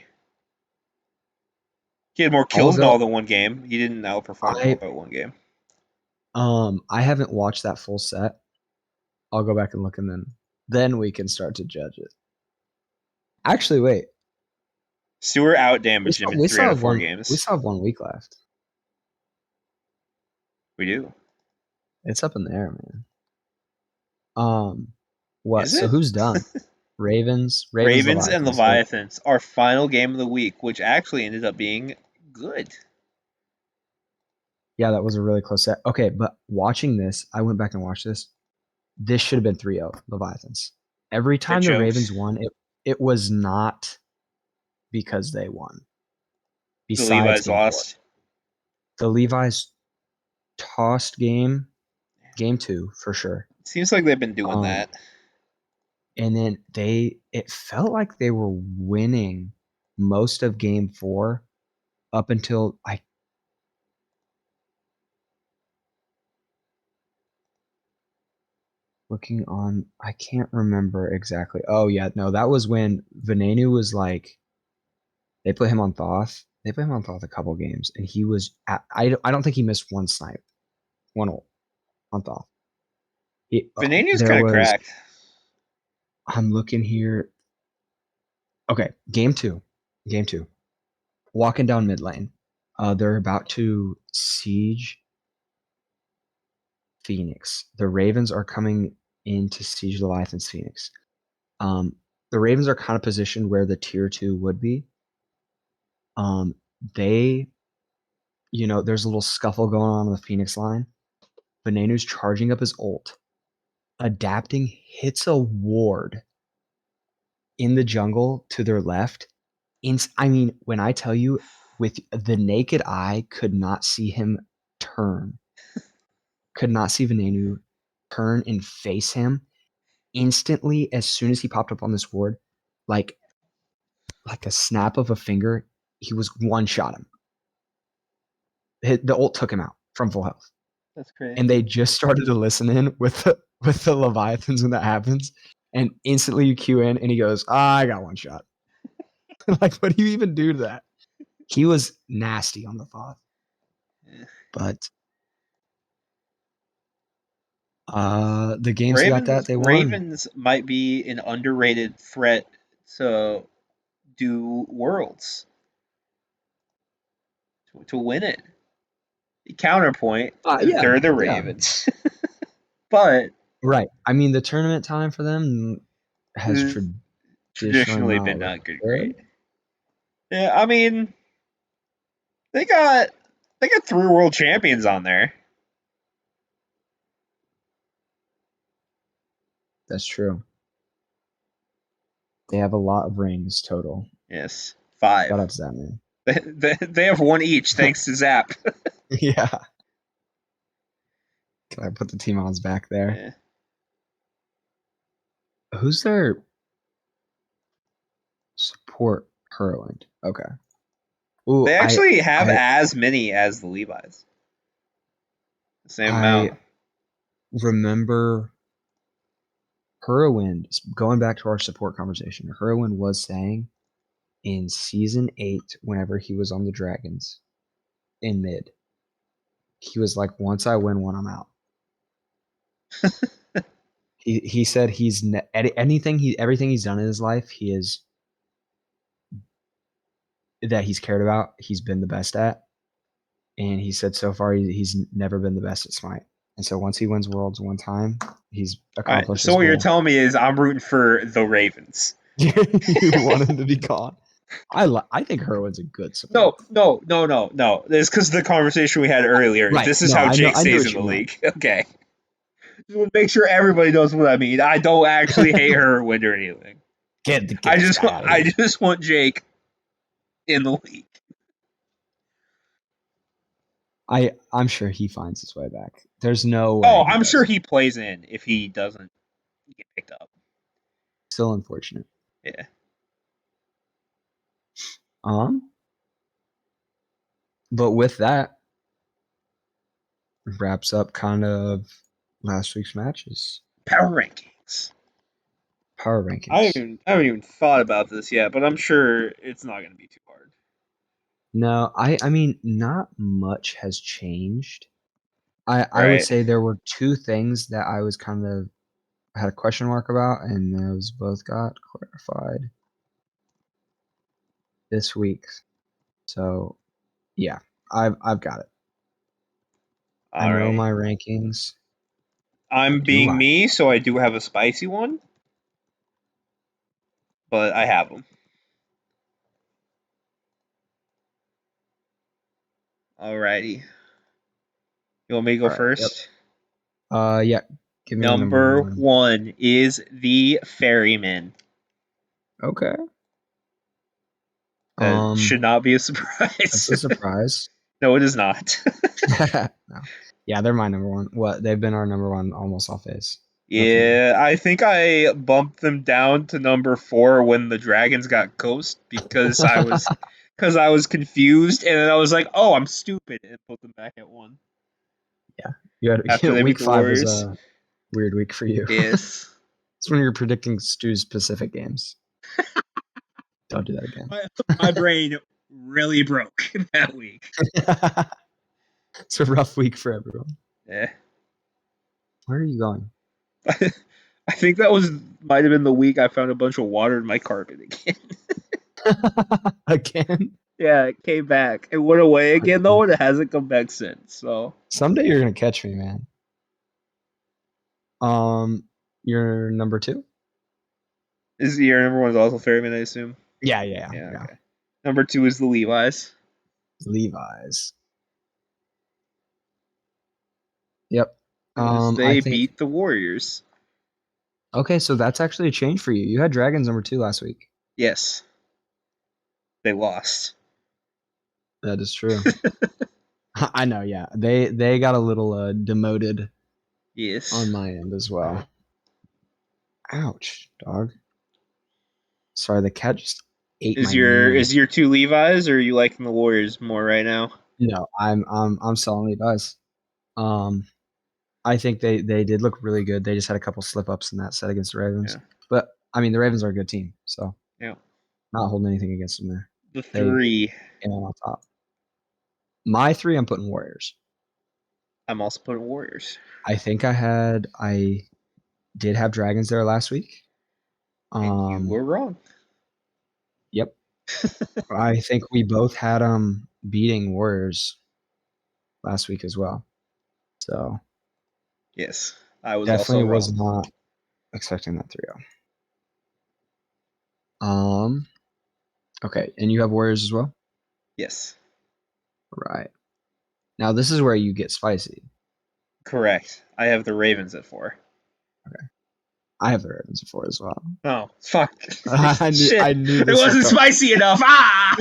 [SPEAKER 1] He had more
[SPEAKER 2] I'll
[SPEAKER 1] kills in all
[SPEAKER 2] go.
[SPEAKER 1] than one game. He didn't outperform in all
[SPEAKER 2] I
[SPEAKER 1] but one game.
[SPEAKER 2] I haven't watched that full set. I'll go back and look, and then we can start to judge it. Actually, wait.
[SPEAKER 1] Stewart outdamaged him in
[SPEAKER 2] We
[SPEAKER 1] three
[SPEAKER 2] still
[SPEAKER 1] out of
[SPEAKER 2] have
[SPEAKER 1] four
[SPEAKER 2] one. We
[SPEAKER 1] games.
[SPEAKER 2] still have 1 week left.
[SPEAKER 1] We do.
[SPEAKER 2] It's up in the air, man. What?
[SPEAKER 1] Is
[SPEAKER 2] So
[SPEAKER 1] it?
[SPEAKER 2] who's done? Ravens,
[SPEAKER 1] Ravens and
[SPEAKER 2] Leviathans. So
[SPEAKER 1] Leviathans, our final game of the week, which actually ended up being good.
[SPEAKER 2] yeah, that was a really close set. Okay, but watching this, I went back and watched this. This should have been 3-0 Leviathans. Every
[SPEAKER 1] That
[SPEAKER 2] time the Ravens
[SPEAKER 1] jokes.
[SPEAKER 2] won, it was not because they won.
[SPEAKER 1] The
[SPEAKER 2] Besides
[SPEAKER 1] Levi's
[SPEAKER 2] game 4,
[SPEAKER 1] lost.
[SPEAKER 2] the Levi's tossed game 2 for sure.
[SPEAKER 1] Seems like they've been doing
[SPEAKER 2] Um,
[SPEAKER 1] that.
[SPEAKER 2] and then it felt like they were winning most of game 4 up until I looking on, I can't remember exactly. Oh yeah, no, that was when Venenu was like they put him on Thoth. They put him on Thoth a couple games, and he was I don't think he missed one snipe, one ult on Thoth.
[SPEAKER 1] Venania's
[SPEAKER 2] There
[SPEAKER 1] kind of
[SPEAKER 2] was
[SPEAKER 1] cracked.
[SPEAKER 2] I'm looking here. Okay, game two, walking down mid lane. They're about to siege Phoenix. The Ravens are coming in to siege Leviathan's Phoenix. Um, the Ravens are kind of positioned where the tier 2 would be. Um, they, there's a little scuffle going on the Phoenix line. Venenu's charging up his ult, adapting, hits a ward in the jungle to their left. I mean, when I tell you, with the naked eye, could not see him turn, could not see Venenu turn and face him. Instantly, as soon as he popped up on this ward, like a snap of a finger, he was one shot him. the ult took him out from full health.
[SPEAKER 1] That's crazy.
[SPEAKER 2] And they just started to listen in with the Leviathans when that happens. And instantly you queue in and he goes, I got one shot. Like, what do you even do to that? He was nasty on the Thoth. But the games got that, they won.
[SPEAKER 1] Ravens might be an underrated threat to do Worlds to win it. Counterpoint,
[SPEAKER 2] Yeah,
[SPEAKER 1] they're the
[SPEAKER 2] yeah.
[SPEAKER 1] Ravens, but
[SPEAKER 2] Right. I mean, the tournament time for them has traditionally
[SPEAKER 1] traditionally
[SPEAKER 2] not
[SPEAKER 1] been
[SPEAKER 2] looked
[SPEAKER 1] not good.
[SPEAKER 2] good.
[SPEAKER 1] Great. Yeah, I mean they got 3 world champions on there.
[SPEAKER 2] That's true. They have a lot of rings total.
[SPEAKER 1] Yes, 5.
[SPEAKER 2] Shout out to that man.
[SPEAKER 1] They have 1 each thanks to Zap.
[SPEAKER 2] Yeah. Can I put the team on his back there?
[SPEAKER 1] Yeah.
[SPEAKER 2] Who's their support Herland? Okay. Ooh,
[SPEAKER 1] They actually have
[SPEAKER 2] I
[SPEAKER 1] as many as the Levi's. The same
[SPEAKER 2] I
[SPEAKER 1] amount.
[SPEAKER 2] remember Herwind, going back to our support conversation, Herwind was saying in season 8, whenever he was on the Dragons in mid, he was like, once I win one, I'm out. He said everything he's done in his life, that he's cared about, he's been the best at. And he said so far he's never been the best at Smite. And so once he wins Worlds one time, he's
[SPEAKER 1] All right.
[SPEAKER 2] accomplished
[SPEAKER 1] So
[SPEAKER 2] his
[SPEAKER 1] what you're
[SPEAKER 2] goal.
[SPEAKER 1] telling me is I'm rooting for the Ravens.
[SPEAKER 2] You want him to be gone. I think Herwin's a good support.
[SPEAKER 1] No. It's because of the conversation we had earlier.
[SPEAKER 2] Right.
[SPEAKER 1] This is
[SPEAKER 2] No,
[SPEAKER 1] how Jake
[SPEAKER 2] I knew
[SPEAKER 1] stays
[SPEAKER 2] what
[SPEAKER 1] in the
[SPEAKER 2] you meant.
[SPEAKER 1] league. Okay. Just want to make sure everybody knows what I mean. I don't actually hate her or win or anything.
[SPEAKER 2] Get
[SPEAKER 1] I
[SPEAKER 2] this
[SPEAKER 1] just
[SPEAKER 2] guy out of
[SPEAKER 1] I
[SPEAKER 2] here.
[SPEAKER 1] just want Jake in the league.
[SPEAKER 2] I'm sure he finds his way back. There's no
[SPEAKER 1] Oh,
[SPEAKER 2] way he
[SPEAKER 1] I'm sure
[SPEAKER 2] doesn't.
[SPEAKER 1] he plays in if he doesn't get picked up.
[SPEAKER 2] Still unfortunate.
[SPEAKER 1] Yeah.
[SPEAKER 2] Um, but with that, wraps up kind of last week's matches.
[SPEAKER 1] Power rankings.
[SPEAKER 2] Power rankings.
[SPEAKER 1] I haven't even thought about this yet, but I'm sure it's not going to be too hard.
[SPEAKER 2] No, I mean not much has changed. I would
[SPEAKER 1] Right.
[SPEAKER 2] say there were two things that I was kind of had a question mark about, and those both got clarified this week. So yeah, I've got it. I
[SPEAKER 1] All
[SPEAKER 2] know
[SPEAKER 1] right.
[SPEAKER 2] my rankings.
[SPEAKER 1] I'm
[SPEAKER 2] Do
[SPEAKER 1] being
[SPEAKER 2] I?
[SPEAKER 1] me, so I do have a spicy one, but I have them. Alrighty. You want me to go
[SPEAKER 2] All right. Yep.
[SPEAKER 1] first?
[SPEAKER 2] Yeah. Give me my number
[SPEAKER 1] Number
[SPEAKER 2] one.
[SPEAKER 1] 1 is the Ferryman.
[SPEAKER 2] Okay.
[SPEAKER 1] That should not be a
[SPEAKER 2] That's
[SPEAKER 1] surprise.
[SPEAKER 2] a surprise.
[SPEAKER 1] No, it is not.
[SPEAKER 2] No. Yeah, they're my number one. What? They've been our number one almost all phase. Nothing new.
[SPEAKER 1] Yeah, I think I bumped them down to number 4 when the Dragons got ghost because I was confused and then I was like, "Oh, I'm stupid," and put them back at 1
[SPEAKER 2] Yeah. You
[SPEAKER 1] after
[SPEAKER 2] had
[SPEAKER 1] they beat
[SPEAKER 2] week
[SPEAKER 1] the
[SPEAKER 2] 5 was
[SPEAKER 1] Warriors.
[SPEAKER 2] a weird week for you.
[SPEAKER 1] Yes.
[SPEAKER 2] It's when you're predicting Stu's Pacific games. Don't do that
[SPEAKER 1] My, my brain really broke that week.
[SPEAKER 2] again. It's a rough week for everyone.
[SPEAKER 1] Yeah.
[SPEAKER 2] Where are you going?
[SPEAKER 1] I think that might have been the week I found a bunch of water in my carpet again.
[SPEAKER 2] Again?
[SPEAKER 1] Yeah, it came back. It went away again though, and it hasn't come back since. So
[SPEAKER 2] Someday you're gonna catch me, man. You're number 2?
[SPEAKER 1] is your number one is also Ferryman, I assume. Yeah,
[SPEAKER 2] Yeah.
[SPEAKER 1] okay. Number 2 is the Levi's.
[SPEAKER 2] Levi's. Yep.
[SPEAKER 1] Because
[SPEAKER 2] I
[SPEAKER 1] they
[SPEAKER 2] think
[SPEAKER 1] beat the Warriors.
[SPEAKER 2] okay, so that's actually a change for you. You had Dragons number 2 last week.
[SPEAKER 1] Yes, they lost.
[SPEAKER 2] That is true. I know, yeah. They got a little demoted
[SPEAKER 1] Yes.
[SPEAKER 2] on my end as well. Ouch, dog. Sorry, the cat just ate my knee.
[SPEAKER 1] Is your 2 Levi's, or are you liking the Warriors more right now?
[SPEAKER 2] No, I'm selling Levi's. Um, I think they did look really good. They just had a couple slip ups in that set against the Ravens.
[SPEAKER 1] Yeah,
[SPEAKER 2] But I mean, the Ravens are a good team, so
[SPEAKER 1] yeah.
[SPEAKER 2] not holding anything against them there.
[SPEAKER 1] The
[SPEAKER 2] They
[SPEAKER 1] three,
[SPEAKER 2] came out on top. My three, I'm putting Warriors.
[SPEAKER 1] I'm also putting Warriors,
[SPEAKER 2] I did have Dragons there last week.
[SPEAKER 1] and you
[SPEAKER 2] Um,
[SPEAKER 1] were wrong.
[SPEAKER 2] yep. I think we both had beating Warriors last week as well. So
[SPEAKER 1] Yes, I was also
[SPEAKER 2] definitely was
[SPEAKER 1] wrong.
[SPEAKER 2] not expecting that 3-0. Okay, and you have Warriors as well?
[SPEAKER 1] Yes,
[SPEAKER 2] Right. Now this is where you get spicy.
[SPEAKER 1] correct. I have the Ravens at 4.
[SPEAKER 2] Okay. I have the Ravens at 4 as well.
[SPEAKER 1] Oh, fuck.
[SPEAKER 2] I
[SPEAKER 1] Shit.
[SPEAKER 2] knew
[SPEAKER 1] It
[SPEAKER 2] this was
[SPEAKER 1] wasn't
[SPEAKER 2] coming.
[SPEAKER 1] spicy enough. Ah!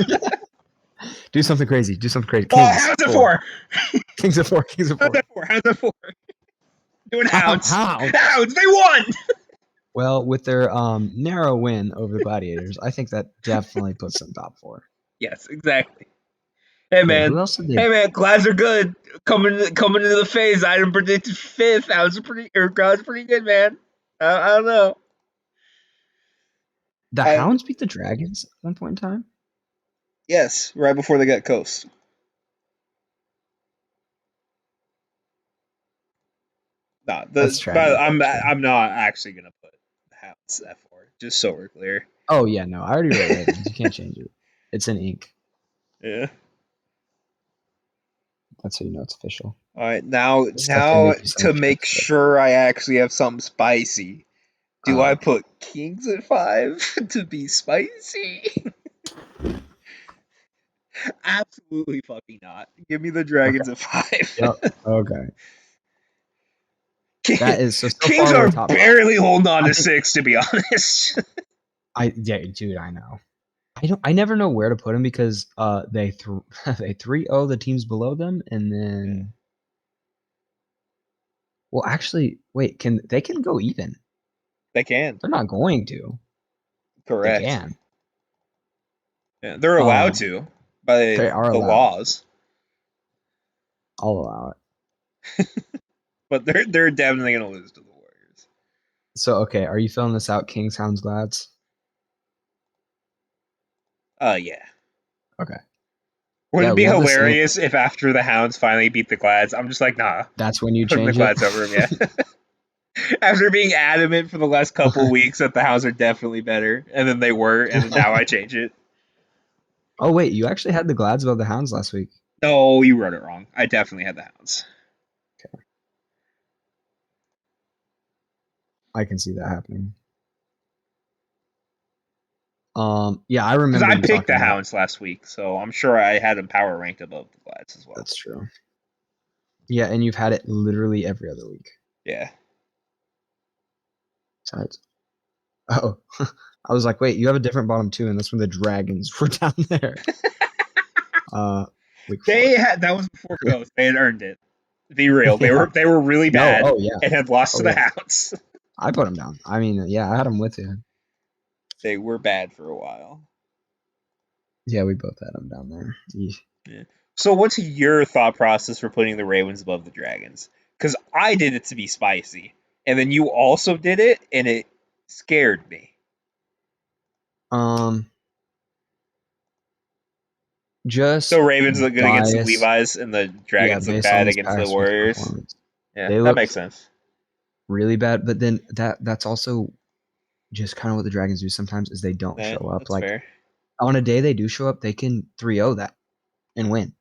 [SPEAKER 2] Do something crazy. Do something crazy.
[SPEAKER 1] Oh,
[SPEAKER 2] Kings
[SPEAKER 1] how's it
[SPEAKER 2] 4.
[SPEAKER 1] 4?
[SPEAKER 2] Kings at 4. Kings at
[SPEAKER 1] How's
[SPEAKER 2] 4.
[SPEAKER 1] that 4? How's that 4? Doing
[SPEAKER 2] How?
[SPEAKER 1] hounds.
[SPEAKER 2] How?
[SPEAKER 1] Hounds, they won!
[SPEAKER 2] Well, with their narrow win over the Gladiators, I think that definitely puts them top 4.
[SPEAKER 1] Yes, exactly. Hey
[SPEAKER 2] Wait, who
[SPEAKER 1] man.
[SPEAKER 2] else did they?
[SPEAKER 1] Hey man, Glads are good. Coming into the phase, Item predicted 5th. Glads are pretty good, man. I don't know.
[SPEAKER 2] The
[SPEAKER 1] I,
[SPEAKER 2] Hounds beat the Dragons at one point in time?
[SPEAKER 1] yes, right before they got coast. No,
[SPEAKER 2] That's tragic. Actually.
[SPEAKER 1] I'm not actually gonna put the Hounds at 4. Just so we're clear.
[SPEAKER 2] Oh yeah, no, I already wrote Ravens. You can't change it. It's in ink.
[SPEAKER 1] Yeah.
[SPEAKER 2] That's how you know it's official.
[SPEAKER 1] All right, now
[SPEAKER 2] This stuff can
[SPEAKER 1] now
[SPEAKER 2] make you so
[SPEAKER 1] to
[SPEAKER 2] much
[SPEAKER 1] make
[SPEAKER 2] upset.
[SPEAKER 1] sure I actually have something spicy. Do I
[SPEAKER 2] Okay.
[SPEAKER 1] put Kings at 5 to be spicy? Absolutely fucking not. Give me the
[SPEAKER 2] Okay.
[SPEAKER 1] Dragons at 5.
[SPEAKER 2] Yep. Okay. That is so
[SPEAKER 1] Kings
[SPEAKER 2] far we're
[SPEAKER 1] are
[SPEAKER 2] top 5.
[SPEAKER 1] barely holding on
[SPEAKER 2] I
[SPEAKER 1] to
[SPEAKER 2] think
[SPEAKER 1] 6, to be honest.
[SPEAKER 2] yeah, dude, I know. I never know where to put them because they they 3-0 the teams below them and
[SPEAKER 1] Yeah,
[SPEAKER 2] then well actually wait, can go even.
[SPEAKER 1] they can.
[SPEAKER 2] They're not going to. They
[SPEAKER 1] Correct.
[SPEAKER 2] can.
[SPEAKER 1] Yeah, they're allowed
[SPEAKER 2] Um
[SPEAKER 1] to by
[SPEAKER 2] they are
[SPEAKER 1] the
[SPEAKER 2] allowed.
[SPEAKER 1] laws,
[SPEAKER 2] I'll allow it.
[SPEAKER 1] but they're definitely gonna lose to the Warriors.
[SPEAKER 2] So okay, are you filling this out Kings Hounds Glads?
[SPEAKER 1] Yeah.
[SPEAKER 2] Okay. Yeah,
[SPEAKER 1] Wouldn't it be
[SPEAKER 2] we have the same.
[SPEAKER 1] hilarious if after the Hounds finally beat the Glads, I'm just like, nah,
[SPEAKER 2] That's when you
[SPEAKER 1] putting the
[SPEAKER 2] change it.
[SPEAKER 1] Glads over him, yeah. After being adamant for the last couple weeks that the Hounds are definitely better, and then they were, and then now I change it.
[SPEAKER 2] Oh wait, you actually had the Glads above the Hounds last week.
[SPEAKER 1] No, you wrote it wrong. I definitely had the Hounds.
[SPEAKER 2] Okay. I can see that happening. Yeah, I
[SPEAKER 1] Because
[SPEAKER 2] remember
[SPEAKER 1] I
[SPEAKER 2] you
[SPEAKER 1] picked
[SPEAKER 2] talking
[SPEAKER 1] the
[SPEAKER 2] about.
[SPEAKER 1] Hounds last week, so I'm sure I had them power ranked above the Glads as well.
[SPEAKER 2] That's true. Yeah, and you've had it literally every other week.
[SPEAKER 1] Yeah.
[SPEAKER 2] Besides, oh, I was like, wait, you have a different bottom two, and that's when the Dragons were down there. Uh, week 4.
[SPEAKER 1] That was before Ghost. They had earned it. Be real. They
[SPEAKER 2] Yeah.
[SPEAKER 1] were really
[SPEAKER 2] No.
[SPEAKER 1] bad
[SPEAKER 2] Oh yeah.
[SPEAKER 1] and had lost
[SPEAKER 2] Oh
[SPEAKER 1] to the
[SPEAKER 2] yeah.
[SPEAKER 1] Hounds.
[SPEAKER 2] I put them down. I mean, yeah, I had them with you.
[SPEAKER 1] They were bad for a while.
[SPEAKER 2] Yeah, we both had them down there.
[SPEAKER 1] Yeah. So what's your thought process for putting the Ravens above the Dragons? Because I did it to be spicy, and then you also did it, and it scared me.
[SPEAKER 2] Um,
[SPEAKER 1] So
[SPEAKER 2] just
[SPEAKER 1] Ravens look good against the
[SPEAKER 2] bias.
[SPEAKER 1] Levi's, and the
[SPEAKER 2] Yeah,
[SPEAKER 1] Dragons look
[SPEAKER 2] based on
[SPEAKER 1] bad
[SPEAKER 2] this
[SPEAKER 1] against the
[SPEAKER 2] past week's
[SPEAKER 1] Warriors.
[SPEAKER 2] performance,
[SPEAKER 1] Yeah,
[SPEAKER 2] they
[SPEAKER 1] that makes
[SPEAKER 2] looked
[SPEAKER 1] sense.
[SPEAKER 2] really bad. But then that's also just kind of what the Dragons do sometimes is they don't
[SPEAKER 1] Yeah,
[SPEAKER 2] show up.
[SPEAKER 1] that's
[SPEAKER 2] Like
[SPEAKER 1] fair.
[SPEAKER 2] on a day they do show up, they can 3-0 that and win.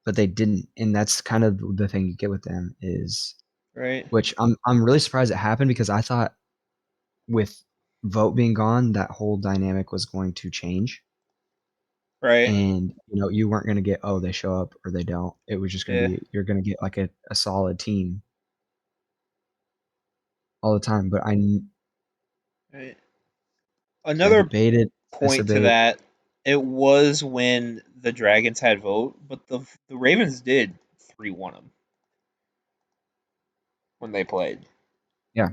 [SPEAKER 2] But they didn't, and that's kind of the thing you get with them is
[SPEAKER 1] Right,
[SPEAKER 2] which I'm really surprised it happened because I thought with vote being gone, that whole dynamic was going to change.
[SPEAKER 1] right.
[SPEAKER 2] And you weren't gonna get, oh, they show up or they don't. It was just gonna
[SPEAKER 1] Yeah,
[SPEAKER 2] be you're gonna get like a solid team all the time. But
[SPEAKER 1] right.
[SPEAKER 2] I
[SPEAKER 1] Another
[SPEAKER 2] debated this
[SPEAKER 1] point to
[SPEAKER 2] debate.
[SPEAKER 1] that, it was when the Dragons had vote, but the Ravens did 3-1 them when they played.
[SPEAKER 2] Yeah.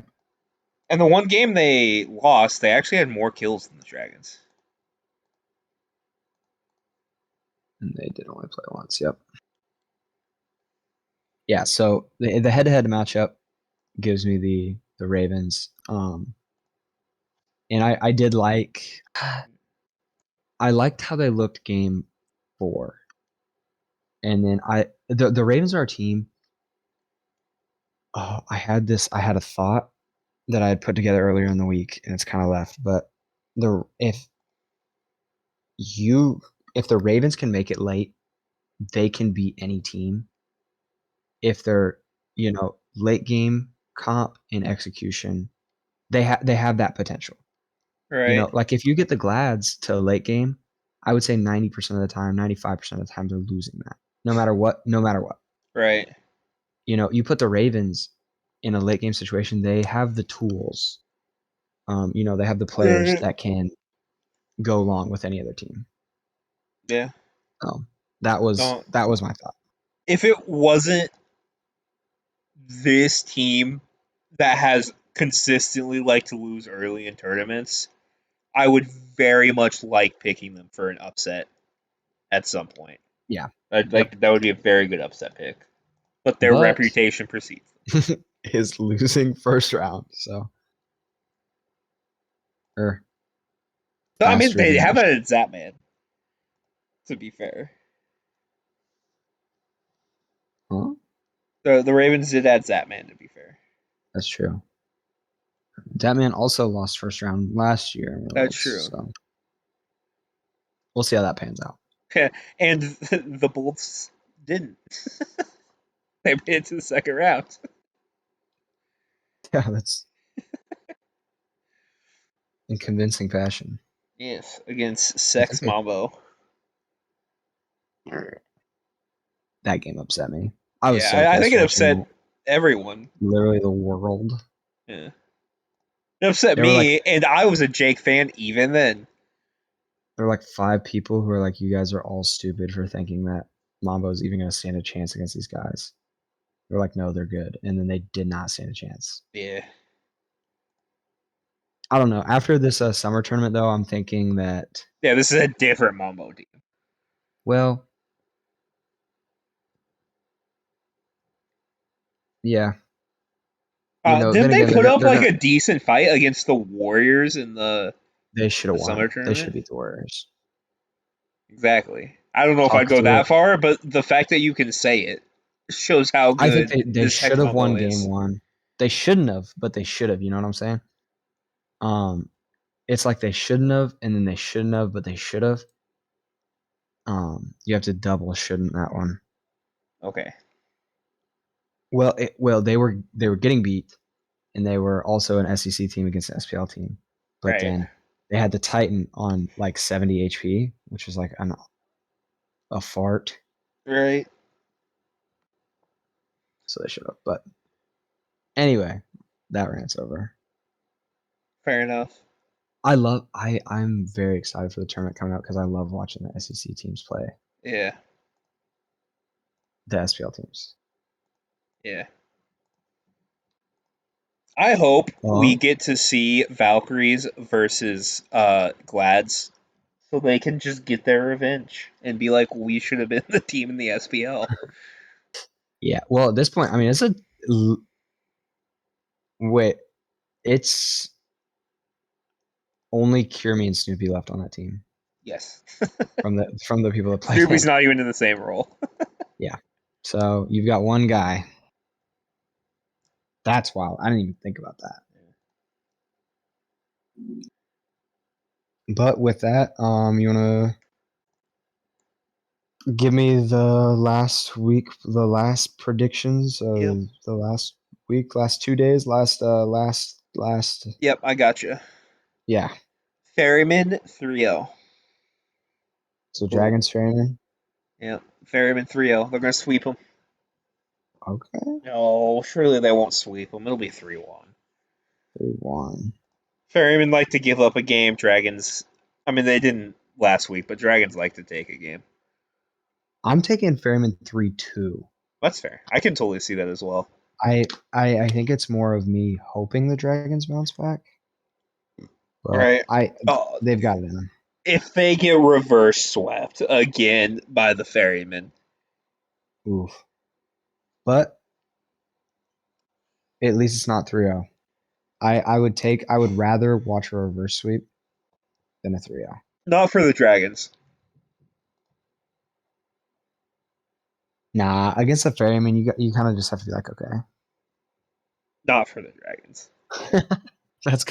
[SPEAKER 1] And the one game they lost, they actually had more kills than the Dragons.
[SPEAKER 2] And they did only play once. Yep. Yeah. So the head-to-head matchup gives me the Ravens. And I did like I liked how they looked game 4. And then the Ravens are a team. Oh, I had a thought that I had put together earlier in the week, and it's kind of left. But the you if the Ravens can make it late, they can beat any team if they're, late game comp and execution. They have that potential.
[SPEAKER 1] Right.
[SPEAKER 2] Like if you get the Glads to a late game, I would say 90% of the time, 95% of the time they're losing that. No matter what, no matter what.
[SPEAKER 1] Right.
[SPEAKER 2] You put the Ravens in a late game situation, they have the tools. They have the players
[SPEAKER 1] Right.
[SPEAKER 2] that can go along with any other team.
[SPEAKER 1] Yeah.
[SPEAKER 2] So that was
[SPEAKER 1] Don't.
[SPEAKER 2] that was my thought.
[SPEAKER 1] If it wasn't this team that has consistently liked to lose early in tournaments, I would very much like picking them for an upset at some point.
[SPEAKER 2] Yeah. Yep.
[SPEAKER 1] That would be a very good upset pick. But their
[SPEAKER 2] But
[SPEAKER 1] reputation precedes them.
[SPEAKER 2] is losing first round, so or
[SPEAKER 1] So, I mean,
[SPEAKER 2] faster
[SPEAKER 1] they
[SPEAKER 2] than they
[SPEAKER 1] have
[SPEAKER 2] should.
[SPEAKER 1] it at Zapman. To be fair,
[SPEAKER 2] Huh?
[SPEAKER 1] the Ravens did add Zapman. To be fair,
[SPEAKER 2] That's true. That man also lost first round last year in
[SPEAKER 1] that's
[SPEAKER 2] Worlds,
[SPEAKER 1] true.
[SPEAKER 2] so we'll see how that pans out.
[SPEAKER 1] And the Bolts didn't. They made it to the second round.
[SPEAKER 2] Yeah, that's in convincing fashion.
[SPEAKER 1] Yes, against
[SPEAKER 2] I
[SPEAKER 1] Sex
[SPEAKER 2] think they
[SPEAKER 1] Mambo.
[SPEAKER 2] that game upset me. I was
[SPEAKER 1] Yeah,
[SPEAKER 2] so
[SPEAKER 1] I think
[SPEAKER 2] pissed
[SPEAKER 1] it
[SPEAKER 2] watching
[SPEAKER 1] upset
[SPEAKER 2] that.
[SPEAKER 1] everyone.
[SPEAKER 2] Literally the world.
[SPEAKER 1] Yeah. It upset
[SPEAKER 2] There were like
[SPEAKER 1] me, and I was a Jake fan even then.
[SPEAKER 2] there were like 5 people who were like, "You guys are all stupid for thinking that Mambo's even going to stand a chance against these guys." They're like, "No, they're good," and then they did not stand a chance.
[SPEAKER 1] Yeah.
[SPEAKER 2] I don't know. After this summer tournament, though, I'm thinking that,
[SPEAKER 1] Yeah, this is a different Mambo team.
[SPEAKER 2] well, yeah,
[SPEAKER 1] Didn't
[SPEAKER 2] then
[SPEAKER 1] they
[SPEAKER 2] again,
[SPEAKER 1] put up
[SPEAKER 2] they're
[SPEAKER 1] like
[SPEAKER 2] gonna
[SPEAKER 1] a decent fight against the Warriors in
[SPEAKER 2] they should have
[SPEAKER 1] the summer
[SPEAKER 2] won. They should
[SPEAKER 1] tournament?
[SPEAKER 2] have beat the Warriors.
[SPEAKER 1] Exactly. I don't know if I'd
[SPEAKER 2] Talk
[SPEAKER 1] go
[SPEAKER 2] through
[SPEAKER 1] that
[SPEAKER 2] it.
[SPEAKER 1] far, but the fact that you can say it shows how
[SPEAKER 2] I think
[SPEAKER 1] good
[SPEAKER 2] they
[SPEAKER 1] this
[SPEAKER 2] should
[SPEAKER 1] Hex
[SPEAKER 2] have
[SPEAKER 1] Mambo
[SPEAKER 2] won game
[SPEAKER 1] is.
[SPEAKER 2] one. They shouldn't have, but they should have. You know what I'm saying? Um, it's like they shouldn't have, and then they shouldn't have, but they should have. You have to double shouldn't that one.
[SPEAKER 1] Okay.
[SPEAKER 2] Well, they were getting beat, and they were also an SEC team against an SPL team, but
[SPEAKER 1] Right.
[SPEAKER 2] then they had the Titan on like 70 HP, which was like a fart.
[SPEAKER 1] Right.
[SPEAKER 2] So they should have. But anyway, that rant's over.
[SPEAKER 1] Fair enough.
[SPEAKER 2] I'm very excited for the tournament coming out because I love watching the SEC teams play
[SPEAKER 1] Yeah.
[SPEAKER 2] the SPL teams.
[SPEAKER 1] Yeah. I hope we
[SPEAKER 2] Well,
[SPEAKER 1] get to see Valkyries versus Glads so they can just get their revenge and be like, we should have been the team in the SPL.
[SPEAKER 2] yeah. Well, at this point, I mean, wait. It's only Kirby and Snoopy left on that team
[SPEAKER 1] Yes.
[SPEAKER 2] from the people that played
[SPEAKER 1] Snoopy's
[SPEAKER 2] in.
[SPEAKER 1] not even in the same role.
[SPEAKER 2] Yeah. So you've got one guy. That's wild. I didn't even think about that. But with that, you wanna give me the last predictions
[SPEAKER 1] Yep.
[SPEAKER 2] of the last week, last 2 days, last.
[SPEAKER 1] Yep, I got you.
[SPEAKER 2] Yeah.
[SPEAKER 1] Ferryman 3-0.
[SPEAKER 2] So
[SPEAKER 1] Ooh.
[SPEAKER 2] Dragon's Trainer.
[SPEAKER 1] Yep. Ferryman 3-0. They're going to sweep them.
[SPEAKER 2] Okay.
[SPEAKER 1] No, surely they won't sweep them. It'll be 3-1.
[SPEAKER 2] 3-1.
[SPEAKER 1] Ferryman like to give up a game. Dragons, I mean, they didn't last week, but Dragons like to take a game.
[SPEAKER 2] I'm taking Ferryman 3-2.
[SPEAKER 1] That's fair. I can totally see that as well.
[SPEAKER 2] I think it's more of me hoping the Dragons bounce back,
[SPEAKER 1] All
[SPEAKER 2] but
[SPEAKER 1] right. Oh,
[SPEAKER 2] they've got it in them.
[SPEAKER 1] if they get reverse swept again by the ferryman.
[SPEAKER 2] Oof. But at least it's not 3-0. I would rather watch a reverse sweep than a 3-0.
[SPEAKER 1] Not for the Dragons.
[SPEAKER 2] Nah, against the Ferryman, you kind of just have to be like,
[SPEAKER 1] Not for the Dragons.
[SPEAKER 2] okay. That's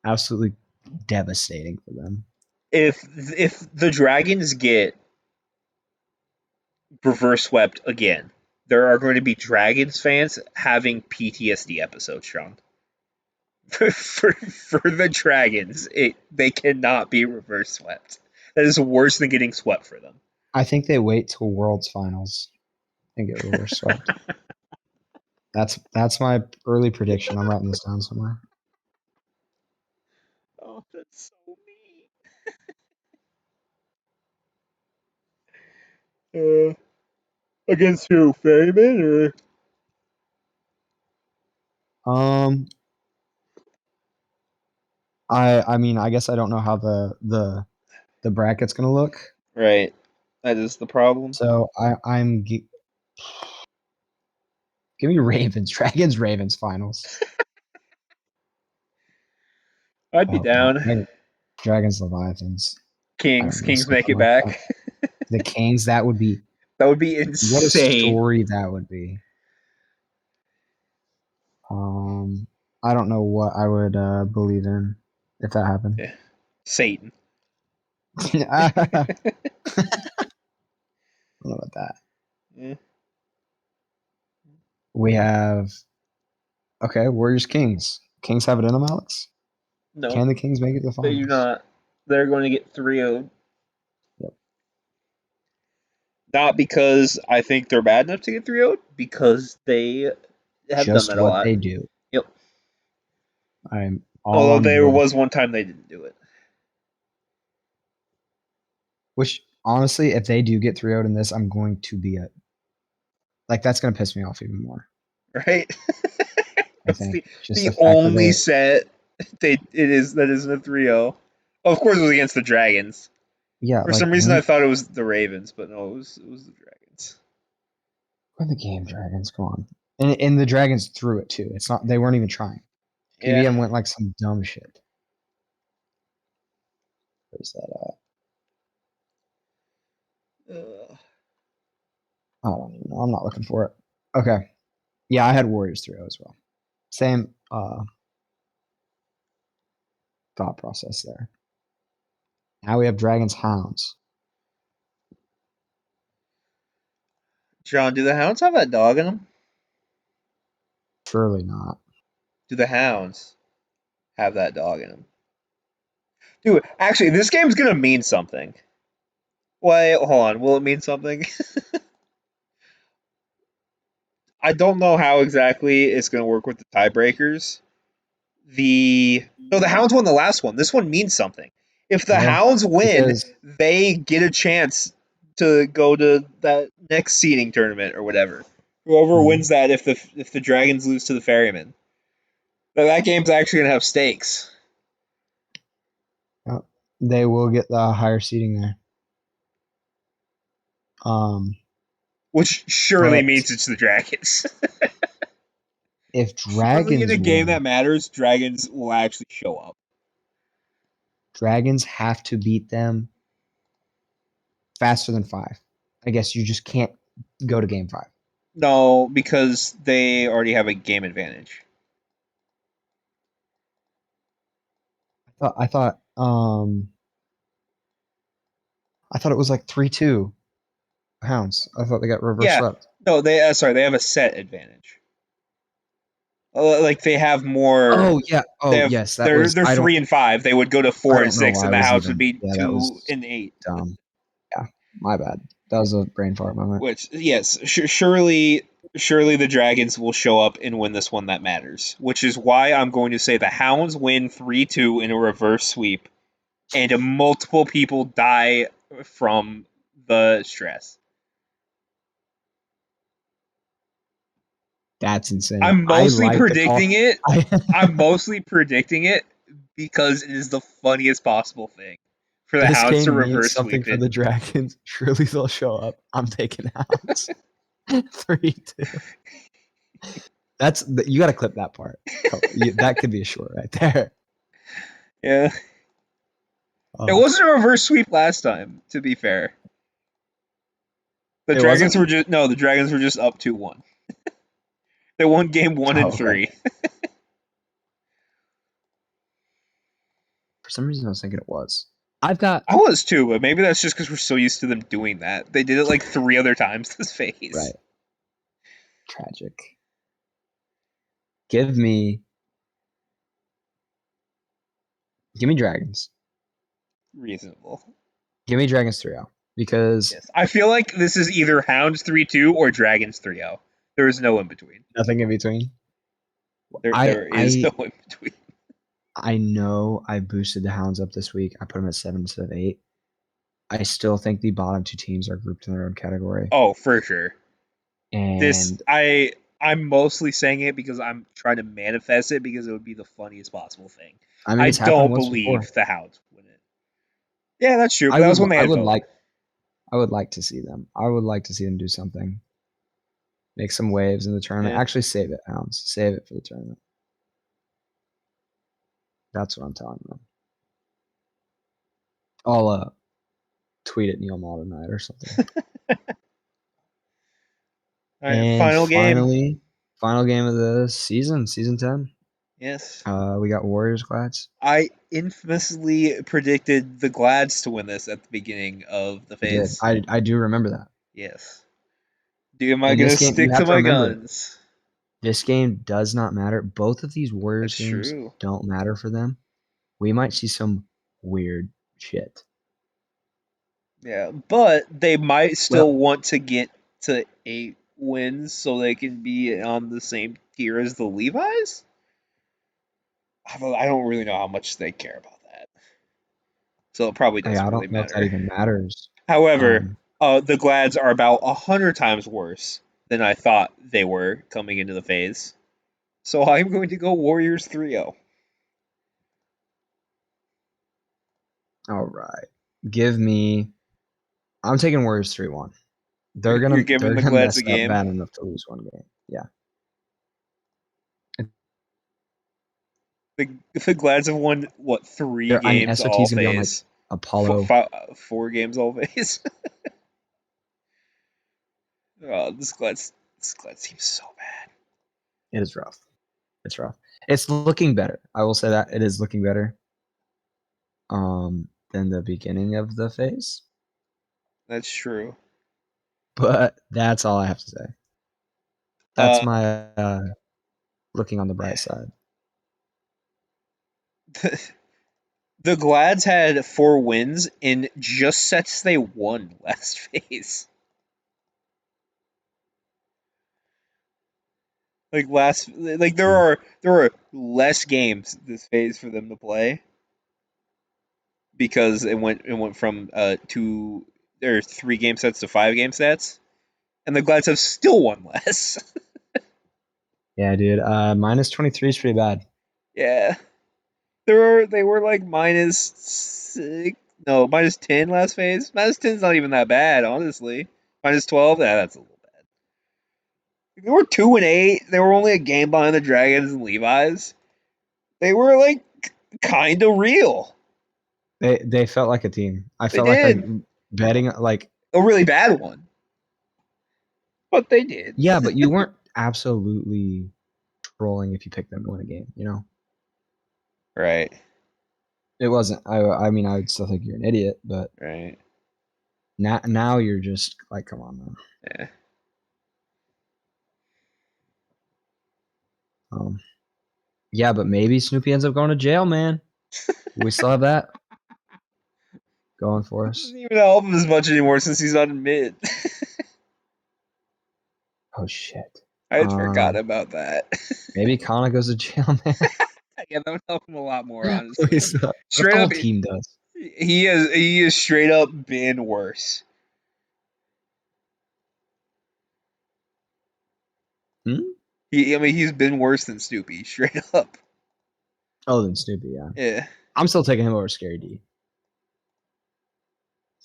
[SPEAKER 2] absolutely devastating for them.
[SPEAKER 1] If the Dragons get reverse swept again, there are going to be Dragons fans having PTSD episodes, Sean. For the Dragons, they cannot be reverse swept. That is worse than getting swept for them.
[SPEAKER 2] I think they wait till World's Finals and get reverse swept. That's my early prediction. I'm writing this down somewhere.
[SPEAKER 1] Oh, that's so mean. Against who? Ferryman or
[SPEAKER 2] Um, I mean, I guess I don't know how the bracket's gonna look.
[SPEAKER 1] right? That is the problem.
[SPEAKER 2] So give me Ravens, Dragons, Ravens finals.
[SPEAKER 1] I'd be
[SPEAKER 2] Oh god,
[SPEAKER 1] down.
[SPEAKER 2] Dragons, Leviathans. I don't know,
[SPEAKER 1] Kings make
[SPEAKER 2] something
[SPEAKER 1] it
[SPEAKER 2] like that.
[SPEAKER 1] back.
[SPEAKER 2] The Kings, that would be
[SPEAKER 1] That would be
[SPEAKER 2] what a
[SPEAKER 1] insane.
[SPEAKER 2] story that would be. Um, I don't know what I would believe in if that happened.
[SPEAKER 1] Yeah. Satan.
[SPEAKER 2] I don't know about that.
[SPEAKER 1] Yeah.
[SPEAKER 2] We have Warriors Kings. Kings have it in them, Alex.
[SPEAKER 1] No,
[SPEAKER 2] Can the Kings make it to the
[SPEAKER 1] they do
[SPEAKER 2] finals?
[SPEAKER 1] not. They're going to get 3-0.
[SPEAKER 2] Yep.
[SPEAKER 1] Not because I think they're bad enough to get 3-0, because they have done
[SPEAKER 2] Just
[SPEAKER 1] that a
[SPEAKER 2] what
[SPEAKER 1] lot.
[SPEAKER 2] they do.
[SPEAKER 1] Yep.
[SPEAKER 2] I'm all
[SPEAKER 1] Although
[SPEAKER 2] on
[SPEAKER 1] there
[SPEAKER 2] board.
[SPEAKER 1] was one time they didn't do it.
[SPEAKER 2] Which honestly, if they do get 3-0 in this, I'm going to be that's going to piss me off even more.
[SPEAKER 1] Right?
[SPEAKER 2] I
[SPEAKER 1] That's
[SPEAKER 2] think just
[SPEAKER 1] the
[SPEAKER 2] the fact that
[SPEAKER 1] only set that isn't a 3-0. Oh, of course it was against the Dragons. For some reason I thought it was the Ravens, but no, it was the Dragons.
[SPEAKER 2] win the game, Dragons. Come on, and the Dragons threw it too. It's not they weren't even trying.
[SPEAKER 1] Yeah.
[SPEAKER 2] KBM went like some dumb shit. Where's that at? I don't even know. I'm not looking for it. Okay. Yeah, I had Warriors 3-0 as well. Same thought process there. Now we have Dragons Hounds.
[SPEAKER 1] John, do the Hounds have that dog in them?
[SPEAKER 2] Surely not.
[SPEAKER 1] Do the Hounds have that dog in them? Dude, actually, this game's gonna mean something. Wait, hold on. Will it mean something? I don't know how exactly it's gonna work with the tiebreakers. The Hounds won the last one. This one means something. If the
[SPEAKER 2] Yeah,
[SPEAKER 1] Hounds win,
[SPEAKER 2] because
[SPEAKER 1] they get a chance to go to that next seeding tournament or whatever. Whoever wins that, if the Dragons lose to the Ferryman, that game's actually gonna have stakes,
[SPEAKER 2] they will get the higher seating there. Um,
[SPEAKER 1] which surely
[SPEAKER 2] but
[SPEAKER 1] means it's the Dragons.
[SPEAKER 2] if
[SPEAKER 1] Surely in a
[SPEAKER 2] Dragons
[SPEAKER 1] game
[SPEAKER 2] win,
[SPEAKER 1] that matters, Dragons will actually show up.
[SPEAKER 2] Dragons have to beat them faster than 5. I guess you just can't go to game 5.
[SPEAKER 1] No, because they already have a game advantage.
[SPEAKER 2] I thought I thought it was like 3-2 Hounds. I thought they got reverse
[SPEAKER 1] Yeah,
[SPEAKER 2] swept.
[SPEAKER 1] no, they have a set advantage. Like they have more.
[SPEAKER 2] Oh yeah. Oh yes, that was.
[SPEAKER 1] They're
[SPEAKER 2] I don't.
[SPEAKER 1] 3 and 5. They would go to
[SPEAKER 2] I
[SPEAKER 1] four and
[SPEAKER 2] don't know
[SPEAKER 1] six,
[SPEAKER 2] why
[SPEAKER 1] and
[SPEAKER 2] I
[SPEAKER 1] the
[SPEAKER 2] was
[SPEAKER 1] Hounds would
[SPEAKER 2] even.
[SPEAKER 1] be
[SPEAKER 2] Yeah, that
[SPEAKER 1] 2 and 8.
[SPEAKER 2] was dumb. Yeah, my bad. That was a brain fart moment.
[SPEAKER 1] Which yes, surely the Dragons will show up and win this one that matters. Which is why I'm going to say the Hounds win 3-2 in a reverse sweep, and multiple people die from the stress.
[SPEAKER 2] That's insane.
[SPEAKER 1] I'm
[SPEAKER 2] I
[SPEAKER 1] mostly
[SPEAKER 2] like the call.
[SPEAKER 1] predicting it.
[SPEAKER 2] I
[SPEAKER 1] I'm mostly predicting it because it is the funniest possible thing. for the
[SPEAKER 2] This
[SPEAKER 1] Hounds to
[SPEAKER 2] game means
[SPEAKER 1] reverse
[SPEAKER 2] something
[SPEAKER 1] sweep
[SPEAKER 2] for
[SPEAKER 1] it.
[SPEAKER 2] the Dragons. Surely they'll show up. I'm taking Hounds. 3-2. You got to clip that part. That could be a short right there.
[SPEAKER 1] Yeah. It wasn't a reverse sweep last time, to be fair. The
[SPEAKER 2] It
[SPEAKER 1] Dragons
[SPEAKER 2] wasn't?
[SPEAKER 1] were just no, the Dragons were just up 2-1. They won game 1 and
[SPEAKER 2] Oh, okay.
[SPEAKER 1] 3.
[SPEAKER 2] For some reason, I was thinking it was. I've got
[SPEAKER 1] I was too, but maybe that's just because we're so used to them doing that. They did it like 3 other times this phase.
[SPEAKER 2] right. Tragic. Give me Dragons.
[SPEAKER 1] Reasonable.
[SPEAKER 2] Give me Dragons 3-0 because
[SPEAKER 1] Yes. I feel like this is either Hounds 3-2 or Dragons 3-0. There is no in between.
[SPEAKER 2] nothing in between.
[SPEAKER 1] There is no in between.
[SPEAKER 2] I know I boosted the Hounds up this week. I put them at 7 instead of 8. I still think the bottom 2 teams are grouped in their own category.
[SPEAKER 1] Oh, for sure.
[SPEAKER 2] And
[SPEAKER 1] I'm mostly saying it because I'm trying to manifest it because it would be the funniest possible thing.
[SPEAKER 2] I mean,
[SPEAKER 1] I
[SPEAKER 2] it's happened
[SPEAKER 1] don't
[SPEAKER 2] once before.
[SPEAKER 1] believe the Hounds win it. Yeah, that's true. But
[SPEAKER 2] I
[SPEAKER 1] that
[SPEAKER 2] would
[SPEAKER 1] was when they
[SPEAKER 2] I
[SPEAKER 1] had
[SPEAKER 2] would
[SPEAKER 1] vote.
[SPEAKER 2] like to see them. I would like to see them do something. Make some waves in the tournament.
[SPEAKER 1] Yeah.
[SPEAKER 2] Actually save it, Hounds. Save it for the tournament. That's what I'm telling them. I'll tweet at Neil Mall tonight or something.
[SPEAKER 1] All right,
[SPEAKER 2] And
[SPEAKER 1] final game.
[SPEAKER 2] final game of the season 10.
[SPEAKER 1] Yes.
[SPEAKER 2] We got Warriors Glads.
[SPEAKER 1] I infamously predicted the Glads to win this at the beginning of the
[SPEAKER 2] You did.
[SPEAKER 1] phase.
[SPEAKER 2] I do remember that.
[SPEAKER 1] Yes. Am I
[SPEAKER 2] In
[SPEAKER 1] going
[SPEAKER 2] this
[SPEAKER 1] to
[SPEAKER 2] game, you
[SPEAKER 1] stick
[SPEAKER 2] have
[SPEAKER 1] to
[SPEAKER 2] to
[SPEAKER 1] my
[SPEAKER 2] remember,
[SPEAKER 1] guns?
[SPEAKER 2] this game does not matter. Both of these Warriors
[SPEAKER 1] That's
[SPEAKER 2] games
[SPEAKER 1] true.
[SPEAKER 2] don't matter for them. We might see some weird shit.
[SPEAKER 1] Yeah, but they might
[SPEAKER 2] Well,
[SPEAKER 1] still want to get to 8 wins so they can be on the same tier as the Levi's. I don't really know how much they care about that, so it probably
[SPEAKER 2] yeah,
[SPEAKER 1] doesn't
[SPEAKER 2] I
[SPEAKER 1] really
[SPEAKER 2] don't know if that
[SPEAKER 1] matter.
[SPEAKER 2] even matters.
[SPEAKER 1] However,
[SPEAKER 2] Um,
[SPEAKER 1] the Glads are about 100 times worse than I thought they were coming into the phase. So I'm going to go Warriors 3-0.
[SPEAKER 2] all right. Give me. I'm taking Warriors 3-1.
[SPEAKER 1] You're giving
[SPEAKER 2] They're
[SPEAKER 1] the
[SPEAKER 2] gonna
[SPEAKER 1] Glads
[SPEAKER 2] mess
[SPEAKER 1] a
[SPEAKER 2] up
[SPEAKER 1] game.
[SPEAKER 2] bad enough to lose one game. Yeah.
[SPEAKER 1] The Glads have won what 3
[SPEAKER 2] I mean,
[SPEAKER 1] games all
[SPEAKER 2] SOT's gonna be on like
[SPEAKER 1] phase,
[SPEAKER 2] Apollo.
[SPEAKER 1] 4 games all phase. Oh, this Glad seems so bad.
[SPEAKER 2] It is rough. It's rough. It's looking better. I will say that it is looking better. Than the beginning of the phase.
[SPEAKER 1] That's true.
[SPEAKER 2] But that's all I have to say. That's
[SPEAKER 1] Uh,
[SPEAKER 2] my looking on the bright side.
[SPEAKER 1] the Glads had 4 wins in just sets they won last phase. There are less games this phase for them to play because it went from 3 game sets to 5 game sets, and the Glads have still won less.
[SPEAKER 2] Yeah, dude. Minus 23 is pretty bad.
[SPEAKER 1] Yeah, they were like -6, no, -10 last phase. -10's not even that bad, honestly. -12, yeah, that's a little bad. They were 2-8. They were only a game behind the Dragons and Levi's. They were like kind of real.
[SPEAKER 2] They felt like a team. I
[SPEAKER 1] They
[SPEAKER 2] felt like
[SPEAKER 1] did
[SPEAKER 2] betting like
[SPEAKER 1] a really bad one, but they did.
[SPEAKER 2] yeah, but you weren't absolutely trolling if you picked them to win a game. You know,
[SPEAKER 1] Right,
[SPEAKER 2] it wasn't. I mean, I would still think you're an idiot, but
[SPEAKER 1] right.
[SPEAKER 2] now you're just like, come on, man.
[SPEAKER 1] Yeah.
[SPEAKER 2] Yeah, but maybe Snoopy ends up going to jail, man. We still have that going for
[SPEAKER 1] It
[SPEAKER 2] us.
[SPEAKER 1] doesn't even help him as much anymore since he's on mid.
[SPEAKER 2] Oh shit.
[SPEAKER 1] I had forgotten about that.
[SPEAKER 2] Maybe Kana goes to jail, man.
[SPEAKER 1] Yeah, that would help him a lot more,
[SPEAKER 2] What
[SPEAKER 1] honestly.
[SPEAKER 2] if the
[SPEAKER 1] Straight
[SPEAKER 2] whole
[SPEAKER 1] up,
[SPEAKER 2] team does?
[SPEAKER 1] he has straight up been worse.
[SPEAKER 2] Hmm?
[SPEAKER 1] I mean, he's been worse than Snoopy, straight up.
[SPEAKER 2] Oh, then Snoopy, yeah.
[SPEAKER 1] Yeah.
[SPEAKER 2] I'm still taking him over Scary D.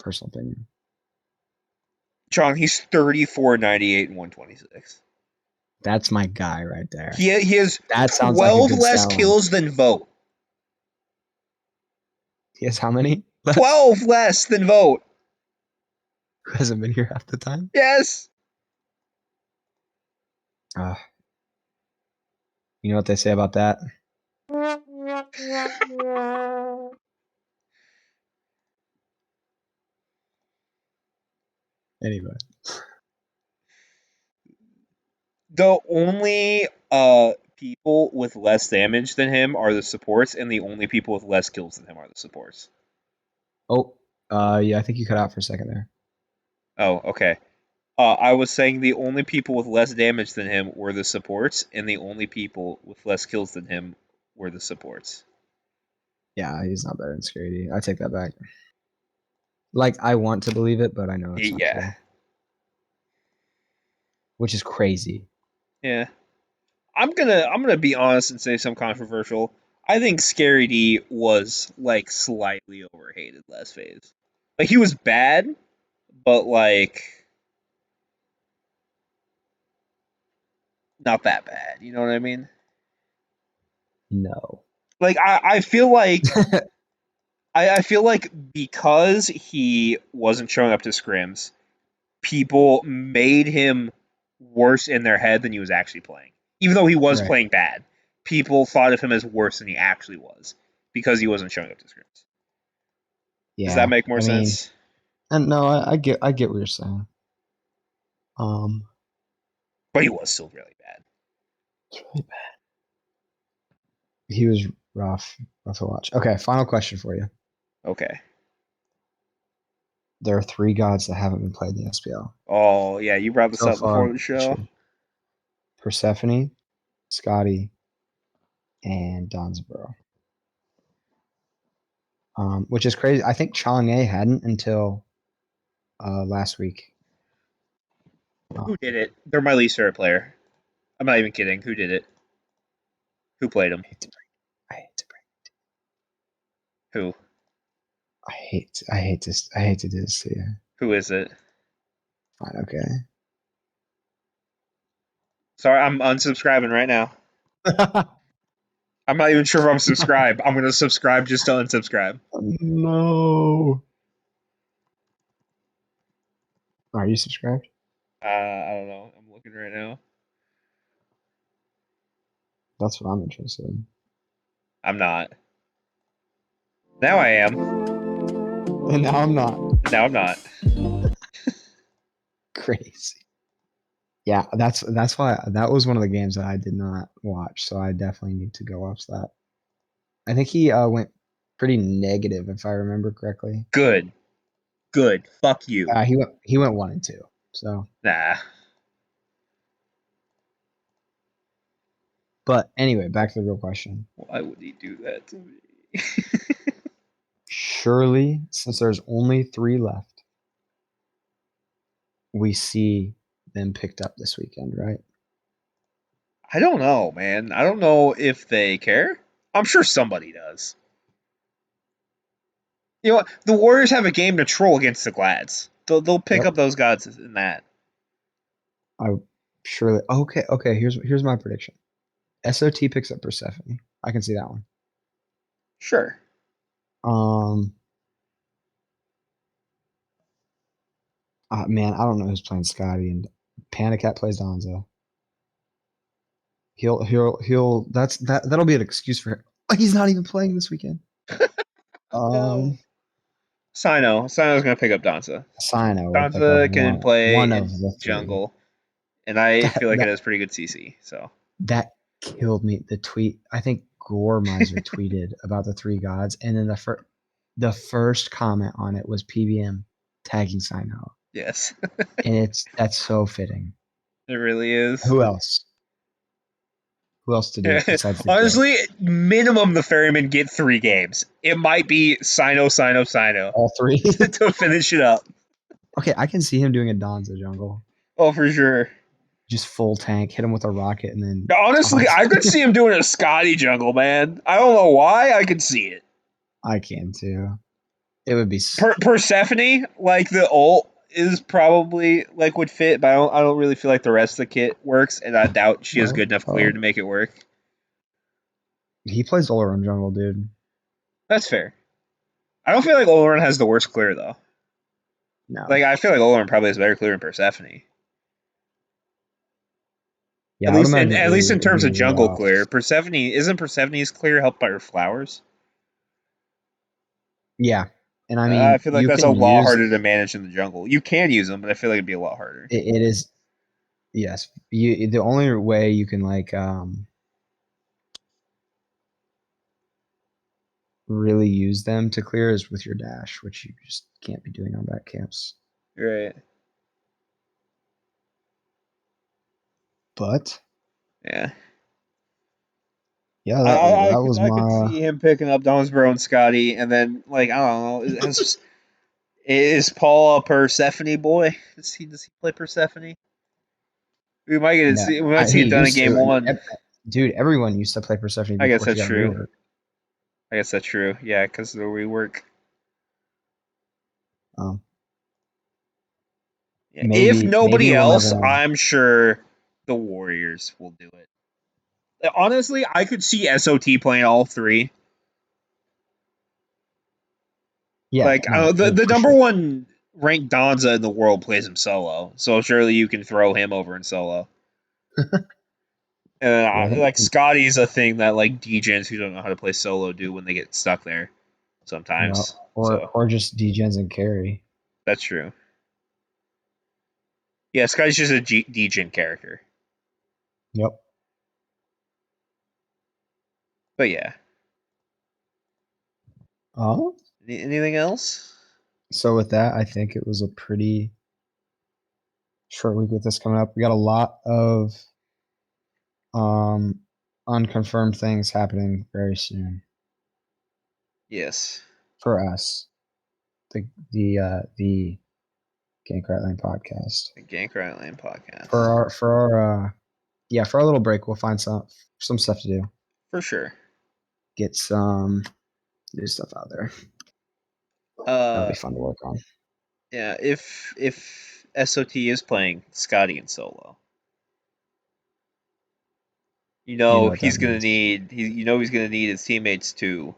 [SPEAKER 2] Personal opinion.
[SPEAKER 1] John, he's 34, 98, and 126.
[SPEAKER 2] That's my guy right there.
[SPEAKER 1] He has
[SPEAKER 2] That sounds like a
[SPEAKER 1] 12
[SPEAKER 2] good
[SPEAKER 1] less
[SPEAKER 2] sell-in.
[SPEAKER 1] kills than Vote.
[SPEAKER 2] He has how many?
[SPEAKER 1] 12 less than Vote.
[SPEAKER 2] Who hasn't been here half the time?
[SPEAKER 1] Yes.
[SPEAKER 2] You know what they say about that? Anyway.
[SPEAKER 1] The only people with less damage than him are the supports, and the only people with less kills than him are the supports.
[SPEAKER 2] Oh, yeah, I think you cut out for a second there.
[SPEAKER 1] Oh, okay. I was saying the only people with less damage than him were the supports, and the only people with less kills than him were the supports.
[SPEAKER 2] Yeah, he's not better than Scary. I take that back. Like, I want to believe it, but I know it's not
[SPEAKER 1] Yeah.
[SPEAKER 2] true. Which is crazy.
[SPEAKER 1] Yeah. I'm gonna be honest and say something controversial. I think Scary D was like slightly overhated last phase. Like he was bad, but like not that bad. You know what I mean?
[SPEAKER 2] No.
[SPEAKER 1] Like I feel like I feel like because he wasn't showing up to scrims, people made him worse in their head than he was actually playing. Even though he was
[SPEAKER 2] Right.
[SPEAKER 1] playing bad, people thought of him as worse than he actually was because he wasn't showing up to scrims. Does that
[SPEAKER 2] Yeah.
[SPEAKER 1] make more
[SPEAKER 2] I mean,
[SPEAKER 1] sense?
[SPEAKER 2] and no, I get what you're saying. Um,
[SPEAKER 1] But he was still really bad.
[SPEAKER 2] it's really bad. He was rough to watch. Okay, final question for you.
[SPEAKER 1] Okay.
[SPEAKER 2] There are 3 gods that haven't been played in the SPL
[SPEAKER 1] Oh yeah, you brought this
[SPEAKER 2] so
[SPEAKER 1] up before
[SPEAKER 2] far
[SPEAKER 1] the
[SPEAKER 2] this
[SPEAKER 1] show.
[SPEAKER 2] year. Persephone, Scotty, and Donzaburo. Which is crazy. I think Chang'e hadn't until last week.
[SPEAKER 1] Who did it? They're my least favorite player. I'm not even kidding. Who did it? Who played him?
[SPEAKER 2] I hate to break.
[SPEAKER 1] Who?
[SPEAKER 2] I hate to do this to you.
[SPEAKER 1] Who is it?
[SPEAKER 2] Fine, okay.
[SPEAKER 1] Sorry, I'm unsubscribing right now. I'm not even sure if I'm subscribed. I'm gonna subscribe just to unsubscribe.
[SPEAKER 2] No. Are you subscribed?
[SPEAKER 1] I don't know. I'm looking right now.
[SPEAKER 2] That's what I'm interested in.
[SPEAKER 1] I'm not. Now I am.
[SPEAKER 2] And now I'm not.
[SPEAKER 1] Now I'm not.
[SPEAKER 2] Crazy. Yeah, that's why that was one of the games that I did not watch, so I definitely need to go watch that. I think he went pretty negative if I remember correctly.
[SPEAKER 1] Good. Good. Fuck you.
[SPEAKER 2] He went 1-2. So,
[SPEAKER 1] Nah.
[SPEAKER 2] but anyway, back to the real question.
[SPEAKER 1] Why would he do that to me?
[SPEAKER 2] Surely, since there's only 3 left, we see them picked up this weekend, right?
[SPEAKER 1] I don't know, man. I don't know if they care. I'm sure somebody does. You know what? The Warriors have a game to troll against the Glads. They'll pick
[SPEAKER 2] Yep.
[SPEAKER 1] up those gods in that.
[SPEAKER 2] I surely okay, here's my prediction. SOT picks up Persephone. I can see that one.
[SPEAKER 1] Sure.
[SPEAKER 2] Um Man, I don't know who's playing Scotty and Panda Cat plays Donzo. That'll be an excuse for him. Like he's not even playing this weekend.
[SPEAKER 1] No.
[SPEAKER 2] Um
[SPEAKER 1] Sino's gonna pick up Danza.
[SPEAKER 2] Sino will pick up
[SPEAKER 1] Danza can play
[SPEAKER 2] one of
[SPEAKER 1] in
[SPEAKER 2] the 3.
[SPEAKER 1] jungle, and I
[SPEAKER 2] That
[SPEAKER 1] feel like it
[SPEAKER 2] that
[SPEAKER 1] has pretty good CC. So
[SPEAKER 2] that killed me. The tweet, I think Gore Miser tweeted about the 3 gods, and then the first comment on it was PBM tagging Sino.
[SPEAKER 1] yes,
[SPEAKER 2] And that's so fitting.
[SPEAKER 1] it really is.
[SPEAKER 2] Who else? Who else to do it besides the GOAT?
[SPEAKER 1] Honestly, minimum the Ferrymen get 3 games. It might be Sino
[SPEAKER 2] All 3?
[SPEAKER 1] to finish it up.
[SPEAKER 2] Okay, I can see him doing a Donza jungle.
[SPEAKER 1] Oh, for sure.
[SPEAKER 2] Just full tank, hit him with a rocket, and then
[SPEAKER 1] Honestly,
[SPEAKER 2] taunt.
[SPEAKER 1] I could see him doing a Scotty jungle, man. I don't know why. I could see it.
[SPEAKER 2] I can too. It would be
[SPEAKER 1] Persephone, like the ult is probably like would fit, but I don't really feel like the rest of the kit works, and I doubt she has
[SPEAKER 2] well.
[SPEAKER 1] good enough clear
[SPEAKER 2] Well,
[SPEAKER 1] to make it work.
[SPEAKER 2] he plays all around jungle, dude.
[SPEAKER 1] That's fair. I don't feel like Oloran has the worst clear though.
[SPEAKER 2] No.
[SPEAKER 1] Like I feel like Oloran probably has better clear than Persephone.
[SPEAKER 2] Yeah, I would imagine
[SPEAKER 1] At least in
[SPEAKER 2] it'd
[SPEAKER 1] terms
[SPEAKER 2] be
[SPEAKER 1] of jungle
[SPEAKER 2] rough.
[SPEAKER 1] clear. Persephone isn't Persephone's clear helped by her flowers?
[SPEAKER 2] Yeah, and I
[SPEAKER 1] I
[SPEAKER 2] mean,
[SPEAKER 1] feel like
[SPEAKER 2] you
[SPEAKER 1] that's a
[SPEAKER 2] can
[SPEAKER 1] lot
[SPEAKER 2] use
[SPEAKER 1] harder to manage in the jungle. You can use them, but I feel like it'd be a lot harder.
[SPEAKER 2] it is. Yes, you. The only way you can like really use them to clear is with your dash, which you just can't be doing on back camps.
[SPEAKER 1] Right.
[SPEAKER 2] But
[SPEAKER 1] Yeah.
[SPEAKER 2] yeah, that was
[SPEAKER 1] I could
[SPEAKER 2] my
[SPEAKER 1] see him picking up Donsbro and Scotty, and then like I don't know, is Paul a Persephone boy? Does he play Persephone?
[SPEAKER 2] no.
[SPEAKER 1] We might see
[SPEAKER 2] He
[SPEAKER 1] it done in
[SPEAKER 2] used
[SPEAKER 1] game
[SPEAKER 2] to.
[SPEAKER 1] one.
[SPEAKER 2] Dude, everyone used to play Persephone
[SPEAKER 1] I guess
[SPEAKER 2] before she
[SPEAKER 1] that's
[SPEAKER 2] got
[SPEAKER 1] true.
[SPEAKER 2] reworked.
[SPEAKER 1] I guess that's true. Yeah, because of the rework.
[SPEAKER 2] Um,
[SPEAKER 1] Yeah. If
[SPEAKER 2] maybe
[SPEAKER 1] nobody
[SPEAKER 2] we'll never
[SPEAKER 1] else,
[SPEAKER 2] know.
[SPEAKER 1] I'm sure the Warriors will do it. Honestly, I could see SOT playing all three.
[SPEAKER 2] Yeah,
[SPEAKER 1] Like
[SPEAKER 2] no,
[SPEAKER 1] the
[SPEAKER 2] for
[SPEAKER 1] number
[SPEAKER 2] sure.
[SPEAKER 1] one ranked Donza in the world plays him solo, so surely you can throw him over in solo. And
[SPEAKER 2] Yeah,
[SPEAKER 1] like Scotty's a thing that like DJs who don't know how to play solo do when they get stuck there
[SPEAKER 2] yeah,
[SPEAKER 1] sometimes. So
[SPEAKER 2] or just degens and carry.
[SPEAKER 1] that's true. Yeah, Scotty's just a DJin character.
[SPEAKER 2] Yep.
[SPEAKER 1] But yeah,
[SPEAKER 2] Oh,
[SPEAKER 1] anything else?
[SPEAKER 2] so with that, I think it was a pretty short week with this coming up. We got a lot of um unconfirmed things happening very soon
[SPEAKER 1] Yes,
[SPEAKER 2] for us. The Gank Lane podcast.
[SPEAKER 1] the Gank Right Lane
[SPEAKER 2] For
[SPEAKER 1] podcast
[SPEAKER 2] our yeah, for our little break, we'll find some stuff to do.
[SPEAKER 1] for sure.
[SPEAKER 2] Get some new stuff out there. That'll
[SPEAKER 1] Uh,
[SPEAKER 2] be fun to work on.
[SPEAKER 1] yeah, if SOT is playing Scotty in solo, you
[SPEAKER 2] Do you
[SPEAKER 1] know
[SPEAKER 2] know what that
[SPEAKER 1] he's gonna
[SPEAKER 2] means?
[SPEAKER 1] need you know he's gonna need his teammates to.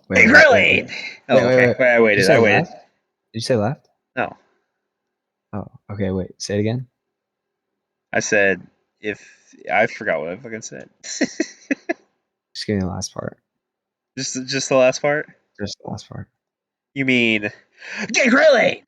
[SPEAKER 2] Wait,
[SPEAKER 1] Hey,
[SPEAKER 2] wait, wait, wait,
[SPEAKER 1] Grilling! Oh, okay.
[SPEAKER 2] wait.
[SPEAKER 1] Wait,
[SPEAKER 2] Did you say
[SPEAKER 1] I waited.
[SPEAKER 2] left? Did you say left?
[SPEAKER 1] No,
[SPEAKER 2] Oh, okay. Wait, say it again.
[SPEAKER 1] I said if I forgot what I fucking said.
[SPEAKER 2] Just give me the last part.
[SPEAKER 1] Just the last part.
[SPEAKER 2] Just the last part.
[SPEAKER 1] You mean get grilling?